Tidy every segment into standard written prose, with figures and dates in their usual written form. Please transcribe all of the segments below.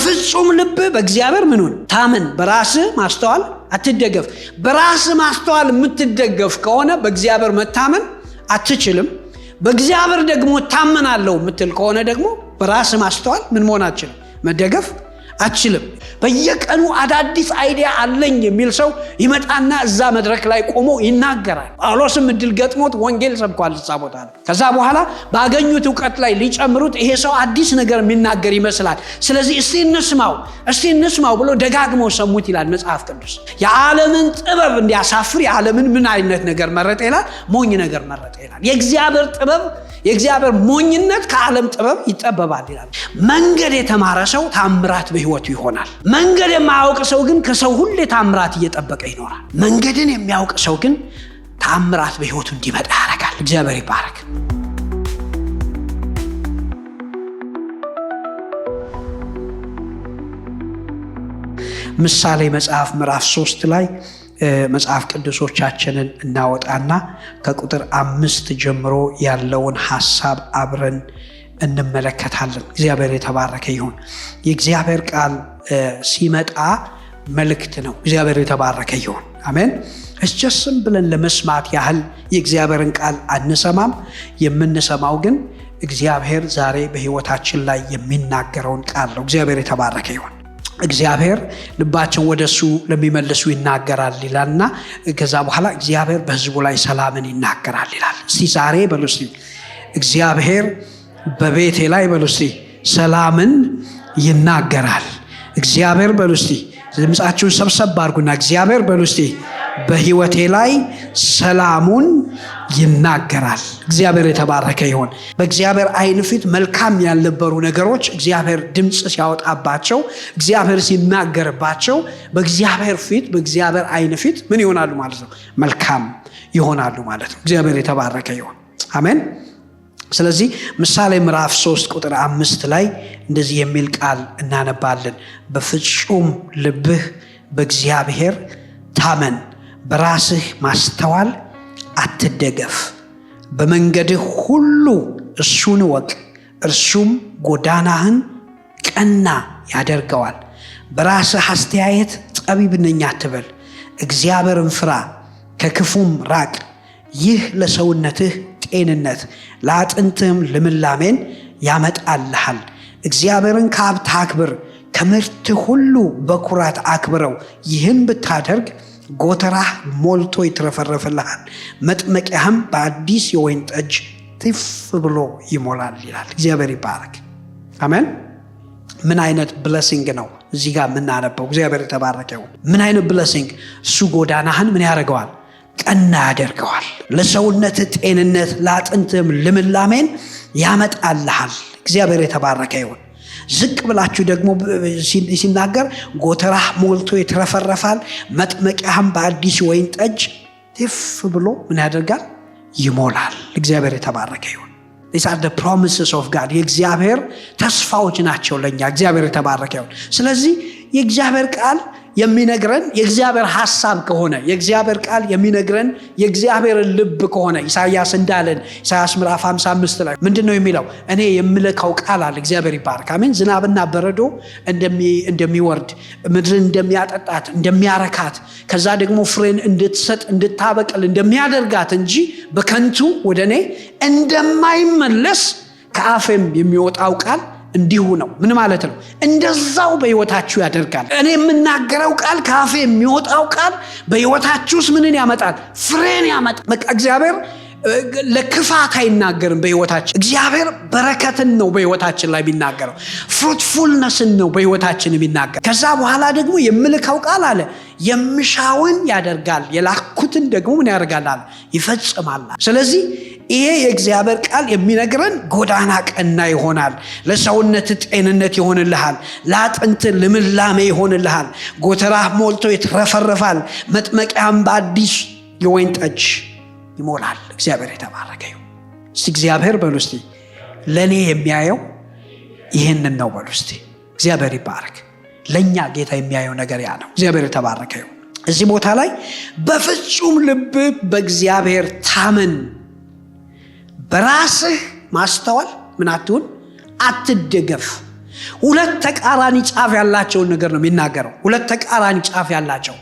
በፍጹም ልብ በእግዚአብሔር ምኑን ታመን፣ በራስ ማስተዋል አትደገፍ። በራስ ማስተዋል የምትደገፍ ከሆነ በእግዚአብሔር መታመን አትችልም። በእግዚአብሔር ደግሞ ታመናለሁ የምትል ከሆነ ደግሞ በራስ ማስተዋል ምን መሆን አትችልም፣ መደገፍ አትችልም። በየቀኑ አዳዲስ አይዲያ አለኝ የሚል ሰው ይመጣና እዛ መድረክ ላይ ቆሞ ይናገራል። ጳውሎስም እድል ገጥሞት ወንጌል ሰብኳል እዛ ቦታ ላይ። ከዛ በኋላ ባገኙት ዕውቀት ላይ ሊጨምሩት ይሄ ሰው አዲስ ነገር የሚናገር ይመስላል። ስለዚህ እስቲ እንስማው ብሎ ደጋግመው ሰሙት ይላል መጽሐፍ ቅዱስ። የዓለምን ጥበብ እንዲያሳፍር የዓለምን ምን አይነት ነገር መረጠ ይላል? ሞኝ ነገር መረጠ ይላል። የእግዚአብሔር ጥበብ የእግዚአብሔር ሞኝነት ከዓለም ጥበብ ይጠበባል ይላል። መንገድ የተማረ ሰው ታምራት በሕይወቱ ይሆናል። መንገድ የማያውቅ ሰው ግን ከሰው ሁሉ ታምራት እየጠበቀ ይኖራል። መንገድን የሚያውቅ ሰው ግን ታምራት በሕይወቱ እንዲመጣ ያደርጋል። እግዚአብሔር ይባረክ። ምሳሌ መጽሐፍ ምዕራፍ 3 ላይ መጽሐፍ ቅዱሶቻችንን እናወጣና ከቁጥር 5 ጀምሮ ያለውን ሐሳብ አብረን እንመለከታለን። እግዚአብሔር የተባረከ ይሁን። የእግዚአብሔር ቃል ሲመጣ መልእክት ነው። እግዚአብሔር የተባረከ ይሁን። አሜን። እስጀስም ብለን ለመስማት ያህል የእግዚአብሔርን ቃል አንሰማም። የምንሰማው ግን እግዚአብሔር ዛሬ በሕይወታችን ላይ የሚናገረውን ቃል ነው። እግዚአብሔር የተባረከ ይሁን። እግዚአብሔር ልባቸውን ወደሱ ለሚመልሱ ይናገራል ይላልና ከዛ በኋላ እግዚአብሔር በሕዝቡ ላይ ሰላምን ይናገራል ይላል። እስቲ ዛሬ በሉ እስቲ እግዚአብሔር በቤቴ ላይ በሉ እስቲ ሰላምን ይናገራል። እግዚአብሔር በሉ እስቲ ድምጻችሁን ሰብሰብ አድርጉና እግዚአብሔር በሉ እስቲ በሕይወቴ ላይ ሰላሙን ይናገራል። እግዚአብሔር የተባረከ ይሁን። በእግዚአብሔር ዓይን ፊት መልካም ያልነበሩ ነገሮች እግዚአብሔር ድምፅ ሲያወጣባቸው፣ እግዚአብሔር ሲናገርባቸው በእግዚአብሔር ፊት በእግዚአብሔር ዓይን ፊት ምን ይሆናሉ ማለት ነው? መልካም ይሆናሉ ማለት ነው። እግዚአብሔር የተባረከ ይሁን። አሜን። ስለዚህ ምሳሌ ምዕራፍ 3 ቁጥር 5 ላይ እንደዚህ የሚል ቃል እናነባለን። በፍጹም ልብህ በእግዚአብሔር ታመን፣ በራስህ ማስተዋል አትደገፍ። በመንገድህ ሁሉ እሱን እወቅ፣ እርሱም ጎዳናህን ቀና ያደርገዋል። በራስህ አስተያየት ጠቢብ ነኝ አትበል፣ እግዚአብሔርን ፍራ፣ ከክፉም ራቅ። ይህ ለሰውነትህ ጤንነት ለአጥንትህም ልምላሜን ያመጣልሃል። እግዚአብሔርን ከሀብት አክብር፣ ከምርት ሁሉ በኩራት አክብረው። ይህን ብታደርግ ጎተራህ ሞልቶ ይትረፈረፍልሃል፣ መጥመቂያህም በአዲስ የወይን ጠጅ ትፍ ብሎ ይሞላል ይላል። እግዚአብሔር ይባረክ። አሜን። ምን አይነት ብለሲንግ ነው እዚህ ጋር የምናነበው? እግዚአብሔር የተባረከ ይሁን። ምን አይነት ብለሲንግ! እሱ ጎዳናህን ምን ያደርገዋል? ቀና ያደርገዋል። ለሰውነት ጤንነት ለአጥንትም ልምላሜን ያመጣልሃል። እግዚአብሔር የተባረከ ይሁን። ዝቅ ብላችሁ ደግሞ ሲናገር ጎተራህ ሞልቶ ይትረፈረፋል፣ መጥመቂያህም በአዲስ ወይን ጠጅ ትፍ ብሎ ምን ያደርጋል? ይሞላል። እግዚአብሔር የተባረከ ይሁን። These are the promises of God። የእግዚአብሔር ተስፋዎች ናቸው ለኛ። እግዚአብሔር የተባረከ ይሁን። ስለዚህ የእግዚአብሔር ቃል የሚነግረን የእግዚአብሔር ሐሳብ ከሆነ የእግዚአብሔር ቃል የሚነግረን የእግዚአብሔር ልብ ከሆነ ኢሳይያስ እንዳለን ኢሳይያስ ምዕራፍ 55 ላይ ምንድነው የሚለው? እኔ የምልከው ቃል አለ። እግዚአብሔር ይባርክ። አሜን። ዝናብና በረዶ እንደሚወርድ ምድርን እንደሚያጠጣት እንደሚያረካት ከዛ ደግሞ ፍሬን እንድትሰጥ እንድታበቅል እንደሚያደርጋት እንጂ በከንቱ ወደ እኔ እንደማይመለስ ከአፌም የሚወጣው ቃል እንዲሁ ነው። ምን ማለት ነው? እንደዛው በሕይወታችሁ ያደርጋል። እኔ የምናገረው ቃል ካፌ የሚወጣው ቃል በሕይወታችሁ ውስጥ ምንን ያመጣል? ፍሬን ያመጣል። በቃ እግዚአብሔር ለክፋት አይናገርም በሕይወታችን። እግዚአብሔር በረከትን ነው በሕይወታችን ላይ የሚናገረው፣ ፍሩትፉልነስን ነው በሕይወታችን የሚናገር። ከዛ በኋላ ደግሞ የምልከው ቃል አለ የምሻውን ያደርጋል፣ የላኩትን ደግሞ ምን ያደርጋል አለ ይፈጽማል። ስለዚህ ይሄ የእግዚአብሔር ቃል የሚነግረን ጎዳና ቀና ይሆናል፣ ለሰውነት ጤንነት ይሆንልሃል፣ ለአጥንት ልምላሜ ይሆንልሃል፣ ጎተራህ ሞልቶ ይትረፈረፋል፣ መጥመቂያም በአዲስ የወይን ጠጅ ይሞላል። እግዚአብሔር የተባረከ ይሁን። እስቲ እግዚአብሔር በሉ እስቲ ለእኔ የሚያየው ይህንን ነው በሉ እስቲ። እግዚአብሔር ይባረክ። ለእኛ ጌታ የሚያየው ነገር ያ ነው። እግዚአብሔር የተባረከ ይሁን። እዚህ ቦታ ላይ በፍጹም ልብ በእግዚአብሔር ታመን፣ በራስህ ማስተዋል ምን አትሁን? አትደገፍ። ሁለት ተቃራኒ ጫፍ ያላቸውን ነገር ነው የሚናገረው። ሁለት ተቃራኒ ጫፍ ያላቸው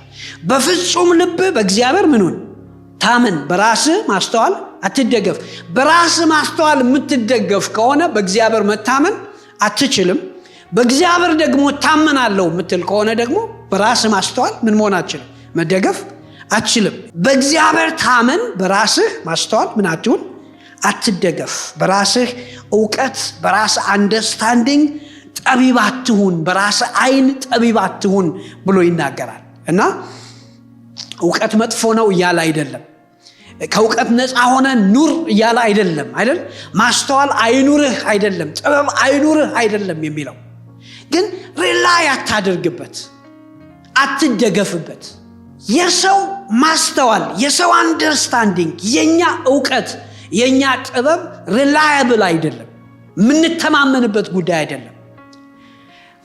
በፍጹም ልብ በእግዚአብሔር ምኑን ታመን፣ በራስህ ማስተዋል አትደገፍ። በራስህ ማስተዋል የምትደገፍ ከሆነ በእግዚአብሔር መታመን አትችልም። በእግዚአብሔር ደግሞ ታመናለሁ የምትል ከሆነ ደግሞ በራስህ ማስተዋል ምን መሆን አትችልም፣ መደገፍ አትችልም። በእግዚአብሔር ታመን፣ በራስህ ማስተዋል ምን አትሁን፣ አትደገፍ። በራስህ እውቀት፣ በራስህ አንደርስታንዲንግ ጠቢብ አትሁን፣ በራስህ አይን ጠቢብ አትሁን ብሎ ይናገራል። እና እውቀት መጥፎ ነው እያለ አይደለም። ከእውቀት ነፃ ሆነ ኑር እያለ አይደለም አይደል? ማስተዋል አይኑርህ አይደለም፣ ጥበብ አይኑርህ አይደለም የሚለው ግን ሪላይ አታድርግበት፣ አትደገፍበት። የሰው ማስተዋል፣ የሰው አንደርስታንዲንግ፣ የኛ እውቀት፣ የኛ ጥበብ ሪላያብል አይደለም፣ የምንተማመንበት ጉዳይ አይደለም፣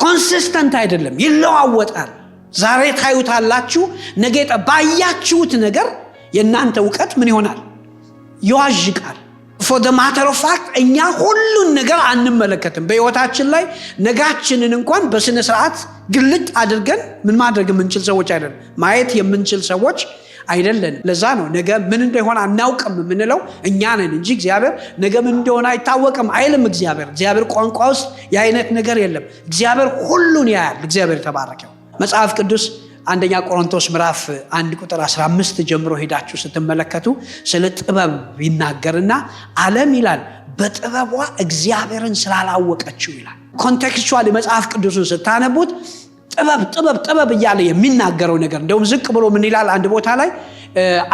ኮንሲስተንት አይደለም፣ ይለዋወጣል። ዛሬ ታዩታላችሁ፣ ነገ ባያችሁት ነገር የእናንተ እውቀት ምን ይሆናል? ይዋዥቃል። for the matter of fact እኛ ሁሉን ነገር አንመለከትም በህይወታችን ላይ። ነጋችንን እንኳን በስነ ስርዓት ግልጥ አድርገን ምን ማድረግ የምንችል ሰዎች አይደለም፣ ማየት የምንችል ሰዎች አይደለም። ለዛ ነው ነገ ምን እንደሆነ አናውቅም የምንለው እኛ ነን እንጂ እግዚአብሔር ነገ ምን እንደሆነ አይታወቅም አይልም። እግዚአብሔር ቋንቋ ውስጥ የአይነት ነገር የለም። እግዚአብሔር ሁሉን ያያል። እግዚአብሔር ተባረከው። መጽሐፍ ቅዱስ አንደኛ ቆሮንቶስ ምዕራፍ 1 ቁጥር 15 ጀምሮ ሄዳችሁ ስትመለከቱ ስለ ጥበብ ይናገርና ዓለም ይላል በጥበቧ እግዚአብሔርን ስላላወቀችው ይላል። ኮንቴክስቹዋሊ መጽሐፍ ቅዱስን ስታነቡት ጥበብ እያለ የሚናገረው ነገር እንደውም ዝቅ ብሎ ምን ይላል? አንድ ቦታ ላይ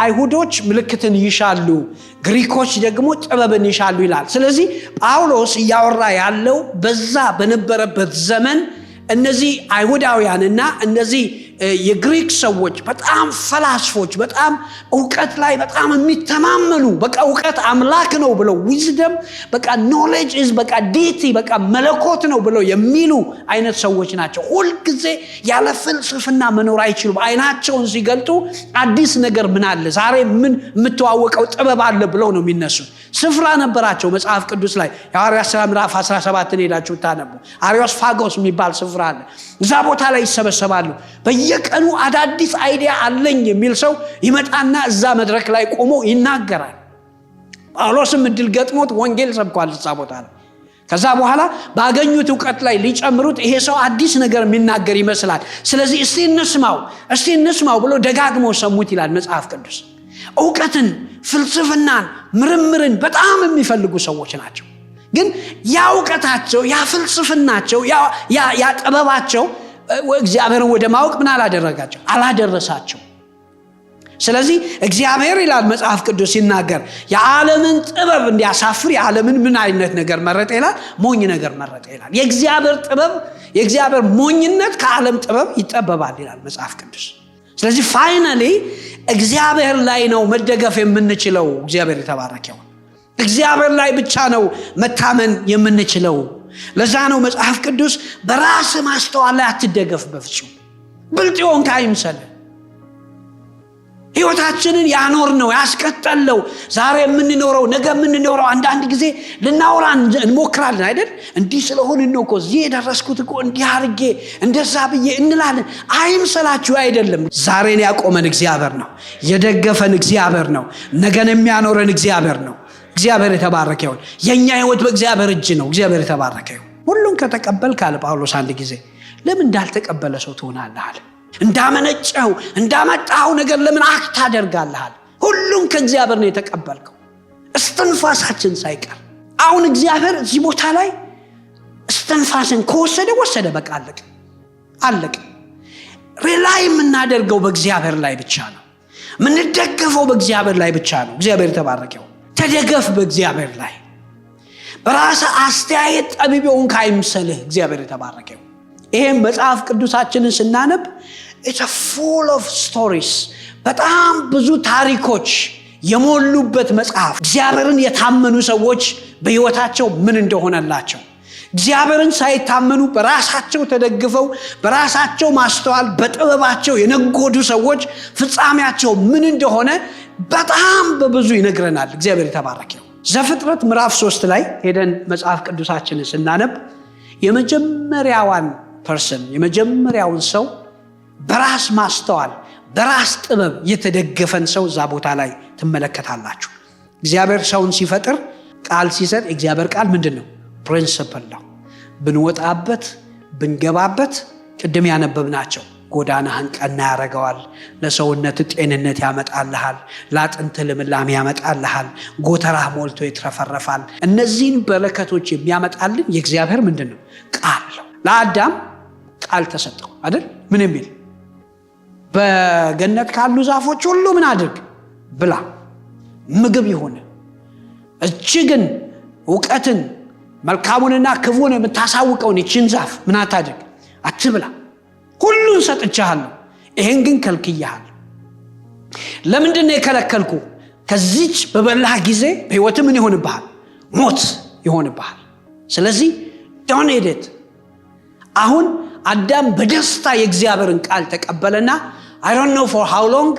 አይሁዶች ምልክትን ይሻሉ፣ ግሪኮች ደግሞ ጥበብን ይሻሉ ይላል። ስለዚህ ጳውሎስ እያወራ ያለው በዛ በነበረበት ዘመን እነዚህ አይሁዳውያንና እነዚህ የግሪክ ሰዎች በጣም ፈላስፎች፣ በጣም እውቀት ላይ በጣም የሚተማመኑ፣ በቃ እውቀት አምላክ ነው ብለው ዊዝደም በቃ ኖሌጅ ኢዝ በቃ ዲቲ በቃ መለኮት ነው ብለው የሚሉ አይነት ሰዎች ናቸው። ሁልጊዜ ያለ ፍልስፍና መኖር አይችሉም። አይናቸውን ሲገልጡ አዲስ ነገር ምን አለ ዛሬ ምን የምትዋወቀው ጥበብ አለ ብለው ነው የሚነሱት። ስፍራ ነበራቸው መጽሐፍ ቅዱስ ላይ የሐዋርያት ሥራ ምዕራፍ 17 ሄዳችሁ ታነቡ። አሪዮስፋጎስ የሚባል ስፍራ አለ። እዛ ቦታ ላይ ይሰበሰባሉ። በየቀኑ አዳዲስ አይዲያ አለኝ የሚል ሰው ይመጣና እዛ መድረክ ላይ ቆሞ ይናገራል። ጳውሎስም እድል ገጥሞት ወንጌል ሰብኳል እዛ ቦታ ላይ። ከዛ በኋላ ባገኙት እውቀት ላይ ሊጨምሩት ይሄ ሰው አዲስ ነገር የሚናገር ይመስላል። ስለዚህ እስቲ እንስማው ብሎ ደጋግመው ሰሙት ይላል መጽሐፍ ቅዱስ። እውቀትን፣ ፍልስፍናን፣ ምርምርን በጣም የሚፈልጉ ሰዎች ናቸው። ግን ያ እውቀታቸው፣ ያ ፍልስፍናቸው፣ ያ ጥበባቸው እግዚአብሔርን ወደ ማወቅ ምን አላደረሳቸው። ስለዚህ እግዚአብሔር ይላል መጽሐፍ ቅዱስ ሲናገር የዓለምን ጥበብ እንዲያሳፍር የዓለምን ምን አይነት ነገር መረጠ ይላል? ሞኝ ነገር መረጠ ይላል። የእግዚአብሔር ጥበብ፣ የእግዚአብሔር ሞኝነት ከዓለም ጥበብ ይጠበባል ይላል መጽሐፍ ቅዱስ። ስለዚህ ፋይናሊ እግዚአብሔር ላይ ነው መደገፍ የምንችለው። እግዚአብሔር የተባረከው እግዚአብሔር ላይ ብቻ ነው መታመን የምንችለው። ለዛ ነው መጽሐፍ ቅዱስ በራስ ማስተዋል ላይ አትደገፍ በፍጹም። ብልጥ ሆንክ አይምሰልህ። ህይወታችንን ያኖር ነው ያስቀጠለው ዛሬ የምንኖረው ነገ የምንኖረው አንዳንድ ጊዜ ልናወራ እንሞክራለን አይደል? እንዲህ ስለሆነ ነው እኮ እዚህ የደረስኩት እኮ እንዲህ አድርጌ እንደዛ ብዬ እንላለን። አይምሰላችሁ አይደለም። ዛሬን ያቆመን እግዚአብሔር ነው፣ የደገፈን እግዚአብሔር ነው፣ ነገን የሚያኖረን እግዚአብሔር ነው። እግዚአብሔር የተባረከ ይሁን። የኛ ህይወት በእግዚአብሔር እጅ ነው። እግዚአብሔር የተባረከ ይሁን። ሁሉን ከተቀበልክ አለ ጳውሎስ አንድ ጊዜ ለምን እንዳልተቀበለ ሰው ትሆናለህ አለ። እንዳመነጨው እንዳመጣው ነገር ለምን አክት አደርጋለህ? ሁሉም ከእግዚአብሔር ነው የተቀበልከው እስትንፋሳችን ሳይቀር። አሁን እግዚአብሔር እዚህ ቦታ ላይ እስትንፋስን ከወሰደ በቃ አለቀ። ሪላይ የምናደርገው በእግዚአብሔር ላይ ብቻ ነው። የምንደገፈው በእግዚአብሔር ላይ ብቻ ነው። እግዚአብሔር የተባረከው። ተደገፍ በእግዚአብሔር ላይ። በራስ አስተያየት ጠቢብ ሆንክ አይምሰልህ። እግዚአብሔር የተባረከው። ይሄም መጽሐፍ ቅዱሳችንን ስናነብ it's a full of stories፣ በጣም ብዙ ታሪኮች የሞሉበት መጽሐፍ። እግዚአብሔርን የታመኑ ሰዎች በህይወታቸው ምን እንደሆነላቸው፣ እግዚአብሔርን ሳይታመኑ በራሳቸው ተደግፈው በራሳቸው ማስተዋል በጥበባቸው የነጎዱ ሰዎች ፍጻሜያቸው ምን እንደሆነ በጣም በብዙ ይነግረናል። እግዚአብሔር የተባረከው። ዘፍጥረት ምዕራፍ 3 ላይ ሄደን መጽሐፍ ቅዱሳችንን ስናነብ የመጀመሪያውን ሰው በራስ ማስተዋል በራስ ጥበብ የተደገፈን ሰው እዛ ቦታ ላይ ትመለከታላችሁ። እግዚአብሔር ሰውን ሲፈጥር ቃል ሲሰጥ እግዚአብሔር ቃል ምንድነው? ፕሪንሲፕል ነው። ብንወጣበት ብንገባበት ቅድም ያነበብናቸው ጎዳናህን ቀና ያደርገዋል፣ ለሰውነት ጤንነት ያመጣልሃል፣ ለአጥንት ልምላሜ ያመጣልሃል፣ ጎተራህ ሞልቶ ይትረፈረፋል። እነዚህን በረከቶች የሚያመጣልን የእግዚአብሔር ምንድነው? ቃል ነው። ለአዳም ቃል ተሰጠው አይደል? ምን የሚል? በገነት ካሉ ዛፎች ሁሉ ምን አድርግ? ብላ፣ ምግብ ይሁን። እጅግን ዕውቀትን መልካሙንና ክፉን የምታሳውቀውን ይህችን ዛፍ ምን አታድርግ? አትብላ። ሁሉን ሰጥቻለሁ፣ ይሄን ግን ከልክያለሁ። ለምንድን ነው የከለከልኩ? ከዚች በበላህ ጊዜ በሕይወት ምን ይሆንብሃል? ሞት ይሆንብሃል። ስለዚህ don't eat it። አሁን አዳም በደስታ የእግዚአብሔርን ቃል ተቀበለና I don't know for how long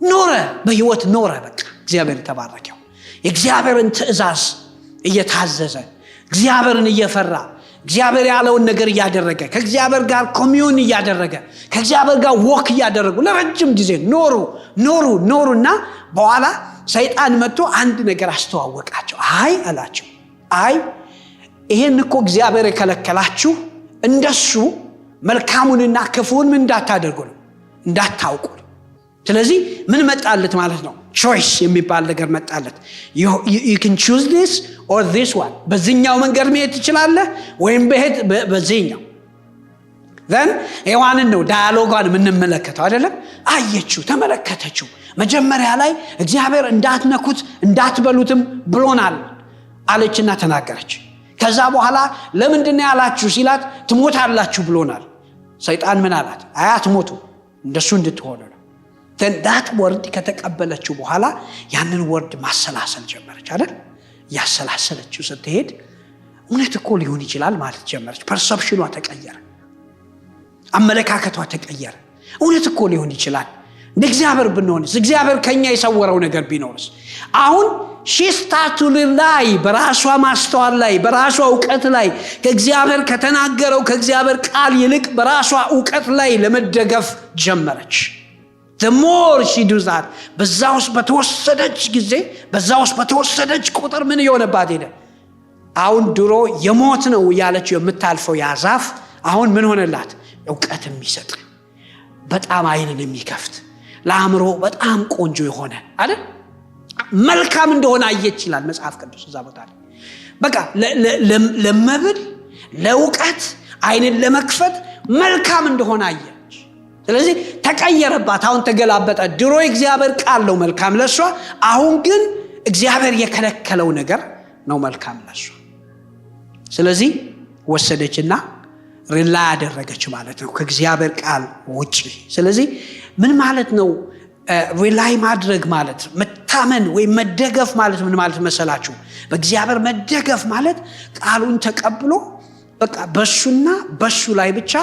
ኖረ፣ በሕይወት ኖረ። በቃ እግዚአብሔር የተባረከው የእግዚአብሔርን ትእዛዝ እየታዘዘ እግዚአብሔርን እየፈራ እግዚአብሔር ያለውን ነገር እያደረገ ከእግዚአብሔር ጋር ኮሚዩን እያደረገ ከእግዚአብሔር ጋር ወክ እያደረጉ ለረጅም ጊዜ ኖሩና በኋላ ሰይጣን መጥቶ አንድ ነገር አስተዋወቃቸው። አይ አላቸው፣ አይ ይሄን እኮ እግዚአብሔር የከለከላችሁ እንደሱ መልካሙንና ክፉን ምን እንዳታደርጉ ነው፣ እንዳታውቁ ነው። ስለዚህ ምን መጣለት ማለት ነው? ቾይስ የሚባል ነገር መጣለት። you can choose this or this one። በዚህኛው መንገድ መሄድ ትችላለህ ወይም በዚህኛው። then ሔዋንን ነው ዳያሎጓን የምንመለከተው አይደለም? አየችው፣ ተመለከተችው። መጀመሪያ ላይ እግዚአብሔር እንዳትነኩት እንዳትበሉትም ብሎናል አለችና ተናገረች። ከዛ በኋላ ለምንድነው ያላችሁ ሲላት ትሞታላችሁ ብሎናል። ሰይጣን ምን አላት? አትሞቱ፣ እንደሱ እንድትሆኑ ነው። that word ከተቀበለችው በኋላ ያንን ወርድ ማሰላሰል ጀመረች አይደል? ያሰላሰለችው ስትሄድ እውነት እኮ ሊሆን ይችላል ማለት ጀመረች። ፐርሰፕሽኗ ተቀየረ፣ አመለካከቷ ተቀየረ። እውነት እኮ ሊሆን ይችላል። እግዚአብሔር ብንሆንስ፣ እግዚአብሔር ከኛ የሰወረው ነገር ቢኖርስ? አሁን ሺስታቱ ላይ በራሷ ማስተዋል ላይ በራሷ ዕውቀት ላይ ከእግዚአብሔር ከተናገረው ከእግዚአብሔር ቃል ይልቅ በራሷ ዕውቀት ላይ ለመደገፍ ጀመረች። the more she does that በዛውስ በተወሰደች ጊዜ በዛውስ በተወሰደች ቁጥር ምን ይሆነባት ሄደ? አሁን ድሮ የሞት ነው ያለችው የምታልፈው ያዛፍ አሁን ምን ሆነላት? ዕውቀት የሚሰጥ በጣም አይንን የሚከፍት ለአእምሮ በጣም ቆንጆ የሆነ አይደል? መልካም እንደሆነ አየች ይላል መጽሐፍ ቅዱስ እዛ ቦታ ላይ። በቃ ለመብል ለዕውቀት አይንን ለመክፈት መልካም እንደሆነ አየች። ስለዚህ ተቀየረባት። አሁን ተገላበጠ። ድሮ እግዚአብሔር ቃል ነው መልካም ለሷ፣ አሁን ግን እግዚአብሔር የከለከለው ነገር ነው መልካም ለሷ። ስለዚህ ወሰደችና ሪላ ያደረገች ማለት ነው ከእግዚአብሔር ቃል ውጪ። ስለዚህ ምን ማለት ነው ሪላይ ማድረግ ማለት? መታመን ወይም መደገፍ ማለት ምን ማለት መሰላችሁ? በእግዚአብሔር መደገፍ ማለት ቃሉን ተቀብሎ በቃ በሱና በሱ ላይ ብቻ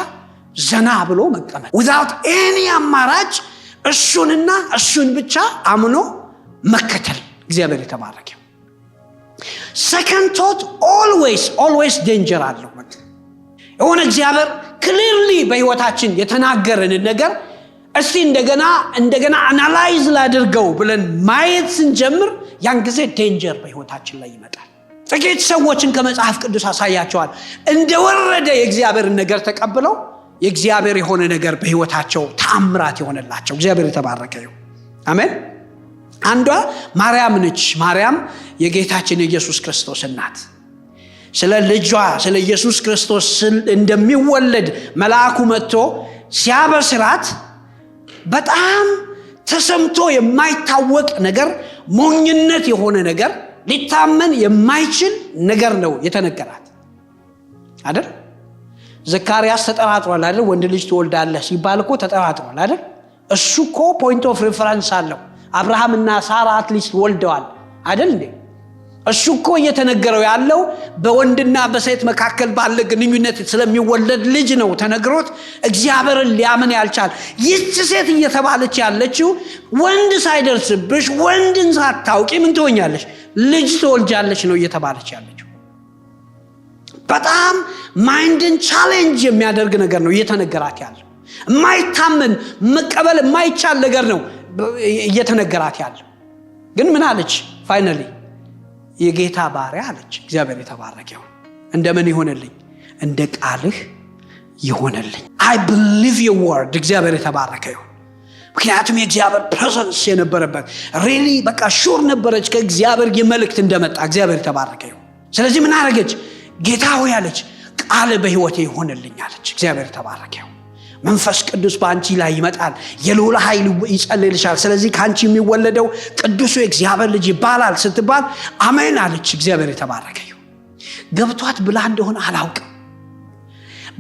ዘና ብሎ መቀመጥ without any አማራጭ እሱንና እሱን ብቻ አምኖ መከተል። እግዚአብሔር የተባረከ። second thought always danger አለው። የሆነ እግዚአብሔር clearly በህይወታችን የተናገረን ነገር እስቲ እንደገና አናላይዝ ላድርገው ብለን ማየት ስንጀምር ያን ጊዜ ዴንጀር በህይወታችን ላይ ይመጣል። ጥቂት ሰዎችን ከመጽሐፍ ቅዱስ አሳያቸዋል እንደወረደ የእግዚአብሔርን ነገር ተቀብለው የእግዚአብሔር የሆነ ነገር በህይወታቸው ተአምራት የሆነላቸው። እግዚአብሔር የተባረከ ይሁን። አሜን። አንዷ ማርያም ነች። ማርያም የጌታችን የኢየሱስ ክርስቶስ እናት። ስለ ልጇ ስለ ኢየሱስ ክርስቶስ እንደሚወለድ መልአኩ መጥቶ ሲያበስራት በጣም ተሰምቶ የማይታወቅ ነገር፣ ሞኝነት የሆነ ነገር፣ ሊታመን የማይችል ነገር ነው የተነገራት አይደል? ዘካርያስ ተጠራጥሯል አይደል? ወንድ ልጅ ትወልዳለህ ሲባል እኮ ተጠራጥሯል አይደል? እሱ እኮ ፖይንት ኦፍ ሪፈረንስ አለው። አብርሃምና ሳራ አትሊስት ወልደዋል አይደል እንዴ? እሱ እኮ እየተነገረው ያለው በወንድና በሴት መካከል ባለ ግንኙነት ስለሚወለድ ልጅ ነው ተነግሮት እግዚአብሔርን ሊያምን ያልቻለ። ይህች ሴት እየተባለች ያለችው ወንድ ሳይደርስብሽ ወንድን ሳታውቂ ምን ትሆኛለሽ? ልጅ ትወልጃለች ነው እየተባለች ያለችው። በጣም ማይንድን ቻሌንጅ የሚያደርግ ነገር ነው እየተነገራት ያለው። የማይታመን መቀበል የማይቻል ነገር ነው እየተነገራት ያለው። ግን ምን አለች? ፋይናሊ የጌታ ባሪያ አለች። እግዚአብሔር የተባረከ ይሁን። እንደምን ይሆንልኝ? እንደ ቃልህ ይሆንልኝ። I believe your word። እግዚአብሔር የተባረከ ይሁን። ምክንያቱም የእግዚአብሔር ፕሬዘንስ የነበረበት ሪሊ በቃ ሹር ነበረች ከእግዚአብሔር የመልእክት እንደመጣ። እግዚአብሔር የተባረከ ይሁን። ስለዚህ ምን አደረገች? ጌታ ሆይ አለች፣ ቃል በሕይወቴ ይሆንልኝ አለች። እግዚአብሔር የተባረከ ይሁን። መንፈስ ቅዱስ በአንቺ ላይ ይመጣል፣ የልዑል ኃይል ይጸልልሻል። ስለዚህ ከአንቺ የሚወለደው ቅዱሱ የእግዚአብሔር ልጅ ይባላል ስትባል አሜን አለች። እግዚአብሔር የተባረከ ይሁን። ገብቷት ብላ እንደሆነ አላውቅም።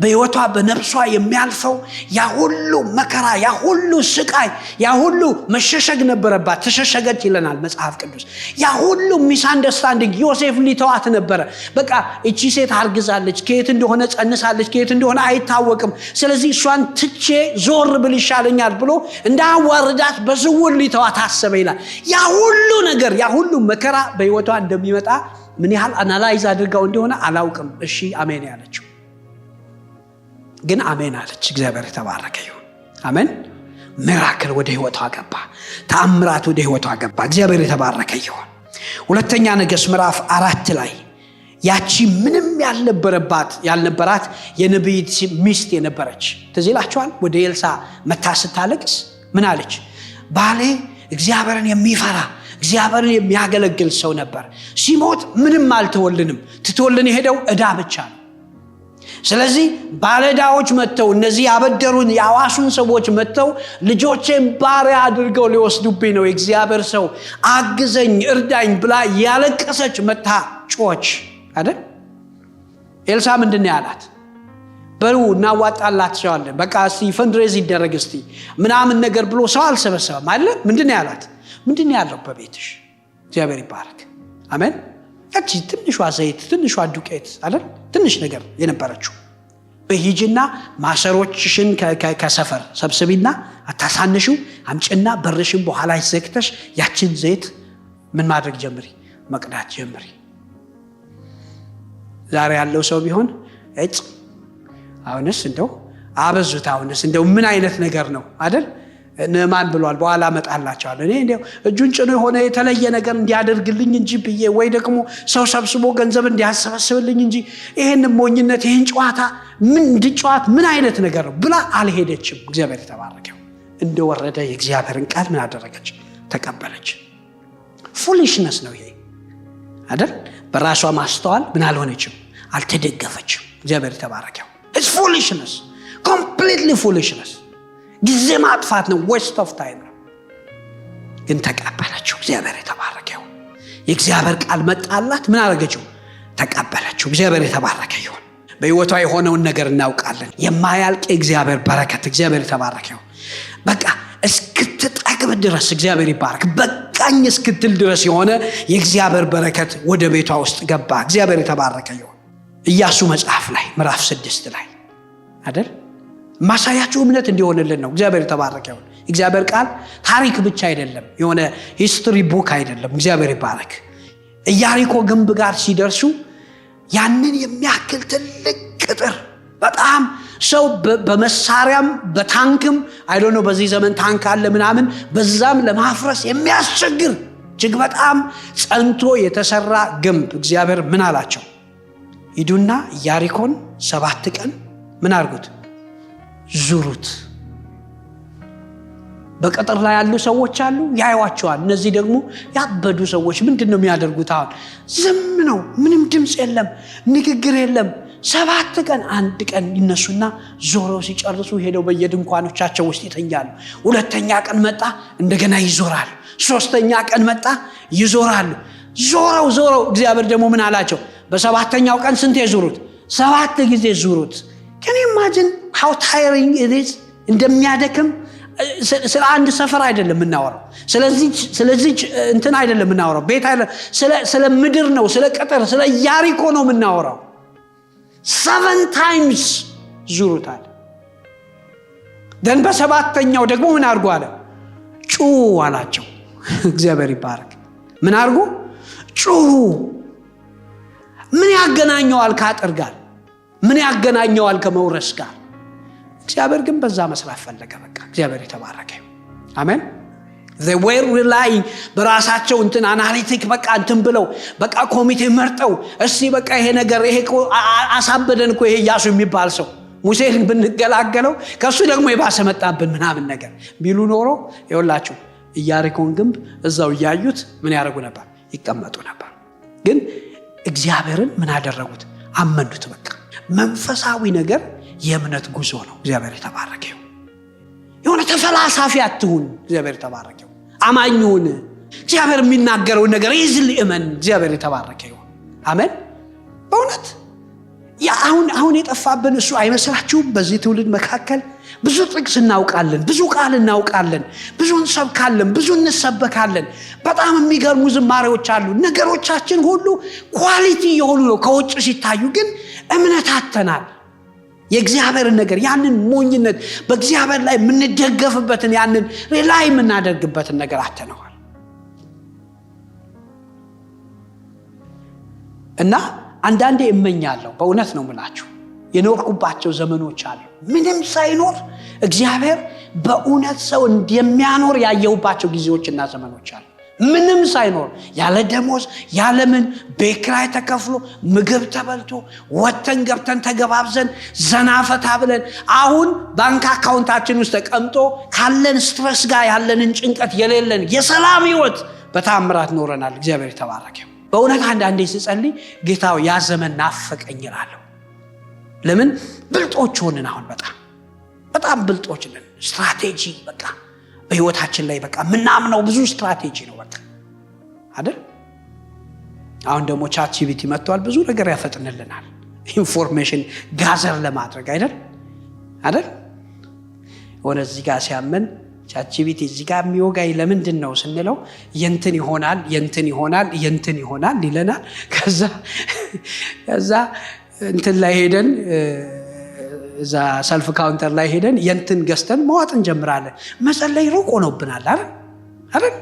በሕይወቷ በነፍሷ የሚያልፈው ያ ሁሉ መከራ፣ ያ ሁሉ ስቃይ፣ ያ ሁሉ መሸሸግ ነበረባት። ተሸሸገች ይለናል መጽሐፍ ቅዱስ። ያ ሁሉ ሚስ አንደርስታንዲንግ፣ ዮሴፍ ሊተዋት ነበረ። በቃ እቺ ሴት አርግዛለች፣ ከየት እንደሆነ ጸንሳለች፣ ከየት እንደሆነ አይታወቅም። ስለዚህ እሷን ትቼ ዞር ብል ይሻለኛል ብሎ እንዳዋርዳት በስውር ሊተዋት አሰበ ይላል። ያ ሁሉ ነገር፣ ያ ሁሉ መከራ በሕይወቷ እንደሚመጣ ምን ያህል አናላይዝ አድርገው እንደሆነ አላውቅም። እሺ አሜን ያለችው ግን አሜን አለች። እግዚአብሔር የተባረከ ይሁን። አሜን። ሚራክል ወደ ሕይወቷ ገባ። ተአምራት ወደ ሕይወቷ ገባ። እግዚአብሔር የተባረከ ይሁን። ሁለተኛ ነገሥት ምዕራፍ 4 ላይ ያቺ ምንም ያልነበራት የነቢይት ሚስት የነበረች ትዝ ይላችኋል። ወደ ኤልሳ መታ ስታለቅስ ምን አለች? ባሌ እግዚአብሔርን የሚፈራ እግዚአብሔርን የሚያገለግል ሰው ነበር። ሲሞት ምንም አልተወልንም፣ ትተወልን የሄደው ዕዳ ብቻ ነው። ስለዚህ ባለዕዳዎች መጥተው እነዚህ ያበደሩን ያዋሱን ሰዎች መጥተው ልጆቼን ባሪያ አድርገው ሊወስዱብኝ ነው፣ የእግዚአብሔር ሰው አግዘኝ እርዳኝ ብላ ያለቀሰች መታ ጮች አይደል? ኤልሳ ምንድነው ያላት? በሉ እናዋጣላችኋለን፣ በቃ እስቲ ፈንድሬዝ ይደረግ እስቲ ምናምን ነገር ብሎ ሰው አልሰበሰበም አይደል? ምንድነው ያላት? ምንድነው ያለው በቤትሽ? እግዚአብሔር ይባረክ። አሜን። እቺ ትንሿ ዘይት፣ ትንሿ ዱቄት አይደል? ትንሽ ነገር የነበረችው በሂጅና ማሰሮችሽን ከሰፈር ሰብስቢና አታሳንሽው፣ አምጪና በርሽን በኋላ ዘግተሽ ያችን ዘይት ምን ማድረግ ጀምሪ? መቅዳት ጀምሪ። ዛሬ ያለው ሰው ቢሆን አሁንስ እንደው አበዙት፣ አሁንስ እንደው ምን አይነት ነገር ነው አይደል? ነማን ብሏል፣ በኋላ መጣላቸዋል። እኔ እንደው እጁን ጭኖ የሆነ የተለየ ነገር እንዲያደርግልኝ እንጂ ብዬ ወይ ደግሞ ሰው ሰብስቦ ገንዘብ እንዲያሰበስብልኝ እንጂ ይሄን ሞኝነት ይሄን ጨዋታ ምን እንድጨዋት ምን አይነት ነገር ነው ብላ አልሄደችም። እግዚአብሔር የተባረከው እንደወረደ የእግዚአብሔርን ቃል ምን አደረገች? ተቀበለች። ፉሊሽነስ ነው ይሄ አይደል? በራሷ ማስተዋል ምን አልሆነችም፣ አልተደገፈችም። እግዚአብሔር የተባረከው it's foolishness, completely foolishness። ጊዜ ማጥፋት ነው፣ waste of time ነው። ግን ተቀበለችው። እግዚአብሔር የተባረከው የእግዚአብሔር ቃል መጣላት፣ ምን አደረገችው? ተቀበለችው። እግዚአብሔር የተባረከ ይሁን። በሕይወቷ የሆነውን ነገር እናውቃለን። የማያልቅ የእግዚአብሔር በረከት። እግዚአብሔር የተባረከው በቃ እስክትጠግብ ድረስ እግዚአብሔር ይባረክ፣ በቃኝ እስክትል ድረስ የሆነ የእግዚአብሔር በረከት ወደ ቤቷ ውስጥ ገባ። እግዚአብሔር የተባረከ ይሁን። ኢያሱ መጽሐፍ ላይ ምዕራፍ 6 ላይ አይደል? ማሳያችሁ እምነት እንዲሆንልን ነው። እግዚአብሔር የተባረከ ይሁን። እግዚአብሔር ቃል ታሪክ ብቻ አይደለም፣ የሆነ ሂስትሪ ቡክ አይደለም። እግዚአብሔር ይባረክ። ኢያሪኮ ግንብ ጋር ሲደርሱ ያንን የሚያክል ትልቅ ቅጥር በጣም ሰው በመሳሪያም በታንክም አይዶኖ በዚህ ዘመን ታንክ አለ ምናምን በዛም ለማፍረስ የሚያስቸግር እጅግ በጣም ጸንቶ የተሰራ ግንብ እግዚአብሔር ምን አላቸው? ሂዱና ኢያሪኮን 7 ቀን ምን አድርጉት? ዙሩት። በቅጥር ላይ ያሉ ሰዎች አሉ፣ ያዩዋቸዋል። እነዚህ ደግሞ ያበዱ ሰዎች ምንድነው የሚያደርጉት? አሁን ዝም ነው፣ ምንም ድምፅ የለም፣ ንግግር የለም። 7 ቀን አንድ ቀን ይነሱና ዞረው ሲጨርሱ ሄደው በየድንኳኖቻቸው ውስጥ ይተኛሉ። 2ኛ ቀን መጣ፣ እንደገና ይዞራሉ። 3ኛ ቀን መጣ፣ ይዞራሉ። ዞረው እግዚአብሔር ደግሞ ምን አላቸው? በ7ኛው ቀን ስንት ዙሩት? 7 ጊዜ ዙሩት። can you imagine how tiring it is? እንደሚያደክም ስለ አንድ ሰፈር አይደለም የምናወራው። ስለዚህ እንትን አይደለም የምናወራው፣ ቤት አይደለም፣ ስለ ምድር ነው፣ ስለ ቅጥር፣ ስለ ኢያሪኮ ነው የምናወራው። 7 times ዙሩታል። ደን በ7ኛው ደግሞ ምን አድርጉ አለ? ጩሁ አላቸው። እግዚአብሔር ይባረክ። ምን አድርጉ? ጩሁ። ምን ያገናኘዋል ከአጥር ጋር? ምን ያገናኘዋል ከመውረስ ጋር? እግዚአብሔር ግን በዛ መስራት ፈለገ። በቃ እግዚአብሔር የተባረከ ይሁን። አሜን። they were relying በራሳቸው አናሊቲክ በቃ ብለው በቃ ኮሚቴ መርጠው እስቲ በቃ ይሄ ነገር ይሄ አሳበደን እኮ ይሄ ኢያሱ የሚባል ሰው ሙሴን ብንገላገለው ከሱ ደግሞ የባሰ መጣብን ምናምን ነገር ቢሉ ኖሮ ይኸውላችሁ ኢያሪኮን ግንብ እዛው ያዩት ምን ያደርጉ ነበር? ይቀመጡ ነበር። ግን እግዚአብሔርን ምን አደረጉት? አመኑት። በቃ መንፈሳዊ ነገር የእምነት ጉዞ ነው። እግዚአብሔር የተባረከ ይሁን። የሆነ ተፈላሳፊ አትሁን። እግዚአብሔር የተባረከ ይሁን። አማኙን እግዚአብሔር የሚናገረው ነገር ይዝል እመን። እግዚአብሔር የተባረከ ይሁን። አሜን። በእውነት አሁን የጠፋብን እሱ አይመስላችሁም? በዚህ ትውልድ መካከል ብዙ ጥቅስ እናውቃለን፣ ብዙ ቃል እናውቃለን፣ ብዙ እንሰብካለን፣ ብዙ እንሰበካለን። በጣም የሚገርሙ ዝማሬዎች አሉ። ነገሮቻችን ሁሉ ኳሊቲ የሆኑ ነው ከውጭ ሲታዩ፣ ግን እምነት አጥተናል። የእግዚአብሔርን ነገር ያንን ሞኝነት በእግዚአብሔር ላይ የምንደገፍበትን ያንን ሪላይ የምናደርግበትን ነገር አጥተነዋል። እና አንዳንዴ እመኛለሁ፣ በእውነት ነው የምላችሁ፣ የኖርኩባቸው ዘመኖች አሉ ምንም ሳይኖር እግዚአብሔር በእውነት ሰው እንደሚያኖር ያየሁባቸው ጊዜዎችና ዘመኖች አሉ። ምንም ሳይኖር ያለ ደሞዝ ያለ ምን ቤት ኪራይ ተከፍሎ ምግብ ተበልቶ ወተን ገብተን ተገባብዘን ዘናፈታ ብለን አሁን ባንክ አካውንታችን ውስጥ ተቀምጦ ካለን ስትረስ ጋር ያለንን ጭንቀት የሌለን የሰላም ህይወት በታምራት ኖረናል። እግዚአብሔር የተባረከ። በእውነት አንዳንዴ ስጸልይ ጌታው ያ ዘመን ናፈቀኝ እላለሁ። ለምን ብልጦች ሆንን። አሁን በጣም ብልጦች ነን። ስትራቴጂ በቃ በህይወታችን ላይ በቃ ምናምነው ብዙ ስትራቴጂ ነው በቃ አይደል? አሁን ደግሞ ቻትጂፒቲ መጥቷል፣ ብዙ ነገር ያፈጥንልናል ኢንፎርሜሽን ጋዘር ለማድረግ አይደል? ወደ እዚህ ጋር ሲያመን ቻትጂፒቲ እዚህ ጋር የሚወጋይ ለምንድን ነው ስንለው የንትን ይሆናል ይለናል። ከዛ እንትን ላይ ሄደን እዛ ሰልፍ ካውንተር ላይ ሄደን የንትን ገዝተን መዋጥ እንጀምራለን። መጸለይ ሩቅ ሆኖብናል አይደል?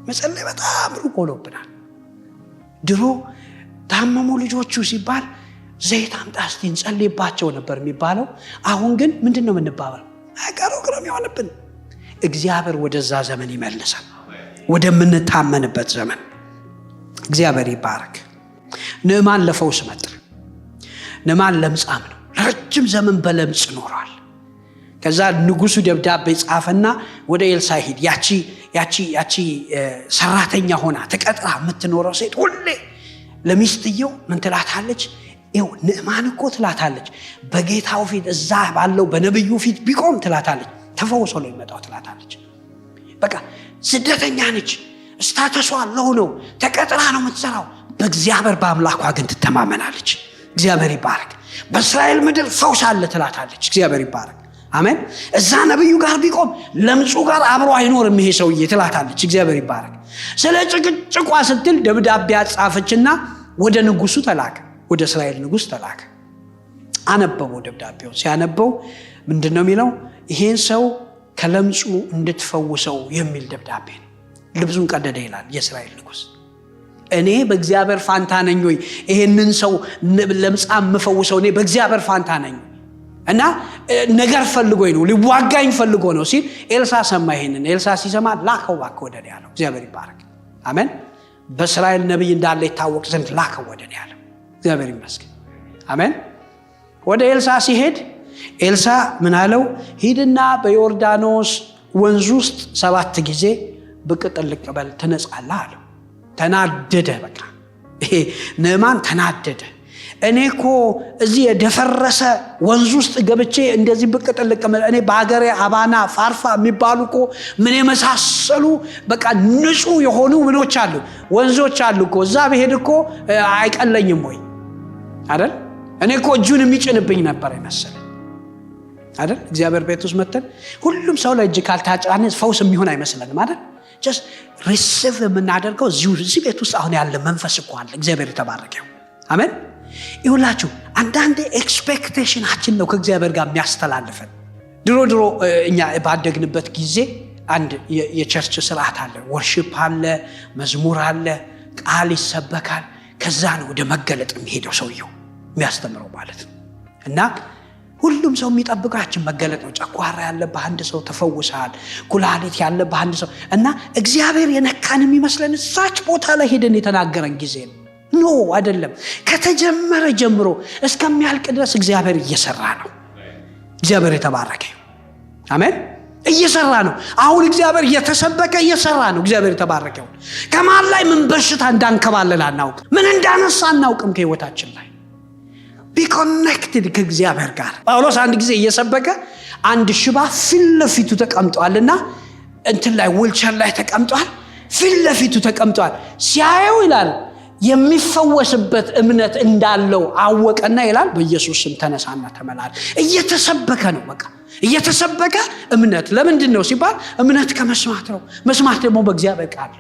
መጸለይ በጣም ሩቅ ሆኖብናል። ድሮ ታመሙ ልጆቹ ሲባል ዘይት አምጣ እስቲ እንጸልይባቸው ነበር የሚባለው። አሁን ግን ምንድን ነው የምንባባለው? ሩቅ ነው የሚሆንብን። እግዚአብሔር ወደዛ ዘመን ይመልሰን፣ ወደምንታመንበት ዘመን። እግዚአብሔር ይባረክ። ንዕማን ለፈውስ መጣ። ንዕማን ለምጻም ነው። ረጅም ዘመን በለምጽ ኖሯል። ከዛ ንጉሱ ደብዳቤ ጻፈና ወደ ኤልሳ ሂድ። ያቺ ሰራተኛ ሆና ተቀጥራ የምትኖረው ሴት ሁሌ ለሚስትየው ምን ትላታለች? ይኸው ንዕማን እኮ ትላታለች፣ በጌታው ፊት እዛ ባለው በነብዩ ፊት ቢቆም ትላታለች፣ ተፈውሶ ነው የሚመጣው ትላታለች። በቃ ስደተኛ ነች፣ ስታተሷ ለው ነው፣ ተቀጥራ ነው የምትሰራው። በእግዚአብሔር በአምላኳ ግን ትተማመናለች። እግዚአብሔር ይባረክ። በእስራኤል ምድር ፈውስ አለ ትላታለች። እግዚአብሔር ይባረክ። አሜን። እዛ ነብዩ ጋር ቢቆም ለምጹ ጋር አብሮ አይኖርም ይሄ ሰውዬ ትላታለች። እግዚአብሔር ይባረክ። ስለ ጭቅጭቋ ስትል ደብዳቤ አጻፈችና ወደ ንጉሱ ተላከ፣ ወደ እስራኤል ንጉስ ተላከ። አነበበው ደብዳቤው። ሲያነበው ምንድነው የሚለው? ይሄን ሰው ከለምጹ እንድትፈውሰው የሚል ደብዳቤ ነው። ልብሱን ቀደደ ይላል የእስራኤል ንጉስ። እኔ በእግዚአብሔር ፋንታ ነኝ ወይ ይሄንን ሰው ለምጻም መፈውሰው? እኔ በእግዚአብሔር ፋንታ ነኝ እና ነገር ፈልጎኝ ነው፣ ሊዋጋኝ ፈልጎ ነው ሲል ኤልሳ ሰማ። ይሄንን ኤልሳ ሲሰማ ላከው ባክ ወደ እኔ ያለው። እግዚአብሔር ይባረክ። አሜን። በእስራኤል ነብይ እንዳለ ይታወቅ ዘንድ ላከው ወደ እኔ ያለው። እግዚአብሔር ይመስገን። አሜን። ወደ ኤልሳ ሲሄድ ኤልሳ ምን አለው? ሂድና በዮርዳኖስ ወንዝ ውስጥ 7 ጊዜ ብቅ ጥልቅ በል ትነጻለህ አለው። ተናደደ። በቃ ይሄ ንዕማን ተናደደ። እኔ እኮ እዚህ የደፈረሰ ወንዝ ውስጥ ገብቼ እንደዚህ ብቅ ጥልቅ እኔ በአገሬ አባና ፋርፋ የሚባሉ እኮ ምን የመሳሰሉ በቃ ንጹህ የሆኑ ምኖች አሉ፣ ወንዞች አሉ እኮ እዛ ብሄድ እኮ አይቀለኝም ወይ አይደል? እኔ እኮ እጁን የሚጭንብኝ ነበር አይመስልም አይደል? እግዚአብሔር ቤት ውስጥ መተን ሁሉም ሰው ላይ እጅ ካልታጫነ ፈውስ የሚሆን አይመስልንም አይደል? just receive የምናደርገው እዚህ ቤት ውስጥ አሁን ያለ መንፈስ እኮ አለ። እግዚአብሔር የተባረከው። አሜን። ይሁላችሁ አንዳንዴ ኤክስፔክቴሽናችን ነው ከእግዚአብሔር ጋር የሚያስተላልፈን። ድሮ እኛ ባደግንበት ጊዜ አንድ የቸርች ስርዓት አለ፣ ወርሺፕ አለ፣ መዝሙር አለ፣ ቃል ይሰበካል። ከዛ ነው ወደ መገለጥ የሚሄደው ሰውየው የሚያስተምረው ማለት ነው። እና ሁሉም ሰው የሚጠብቃችን መገለጥ ነው። ጨጓራ ያለብህ አንድ ሰው ተፈውሰሃል፣ ኩላሊት ያለብህ አንድ ሰው እና እግዚአብሔር የነካን የሚመስለን እዛች ቦታ ላይ ሄደን የተናገረን ጊዜ ነው። ኖ አይደለም። ከተጀመረ ጀምሮ እስከሚያልቅ ድረስ እግዚአብሔር እየሰራ ነው። እግዚአብሔር የተባረከ አሜን። እየሰራ ነው። አሁን እግዚአብሔር እየተሰበከ እየሰራ ነው። እግዚአብሔር የተባረከ ይሁን። ከማን ላይ ምን በሽታ እንዳንከባለል አናውቅም፣ ምን እንዳነሳ አናውቅም። ከህይወታችን ላይ ቢኮኔክትድ ከእግዚአብሔር ጋር። ጳውሎስ አንድ ጊዜ እየሰበከ አንድ ሽባ ፊት ለፊቱ ተቀምጧልና እንትን ላይ ዊልቸር ላይ ተቀምጧል። ፊት ለፊቱ ተቀምጧል። ሲያየው ይላል የሚፈወስበት እምነት እንዳለው አወቀና ይላል በኢየሱስ ስም ተነሳና ተመላል። እየተሰበከ ነው። በቃ እየተሰበከ እምነት ለምንድን ነው ሲባል እምነት ከመስማት ነው፣ መስማት ደግሞ በእግዚአብሔር ቃል።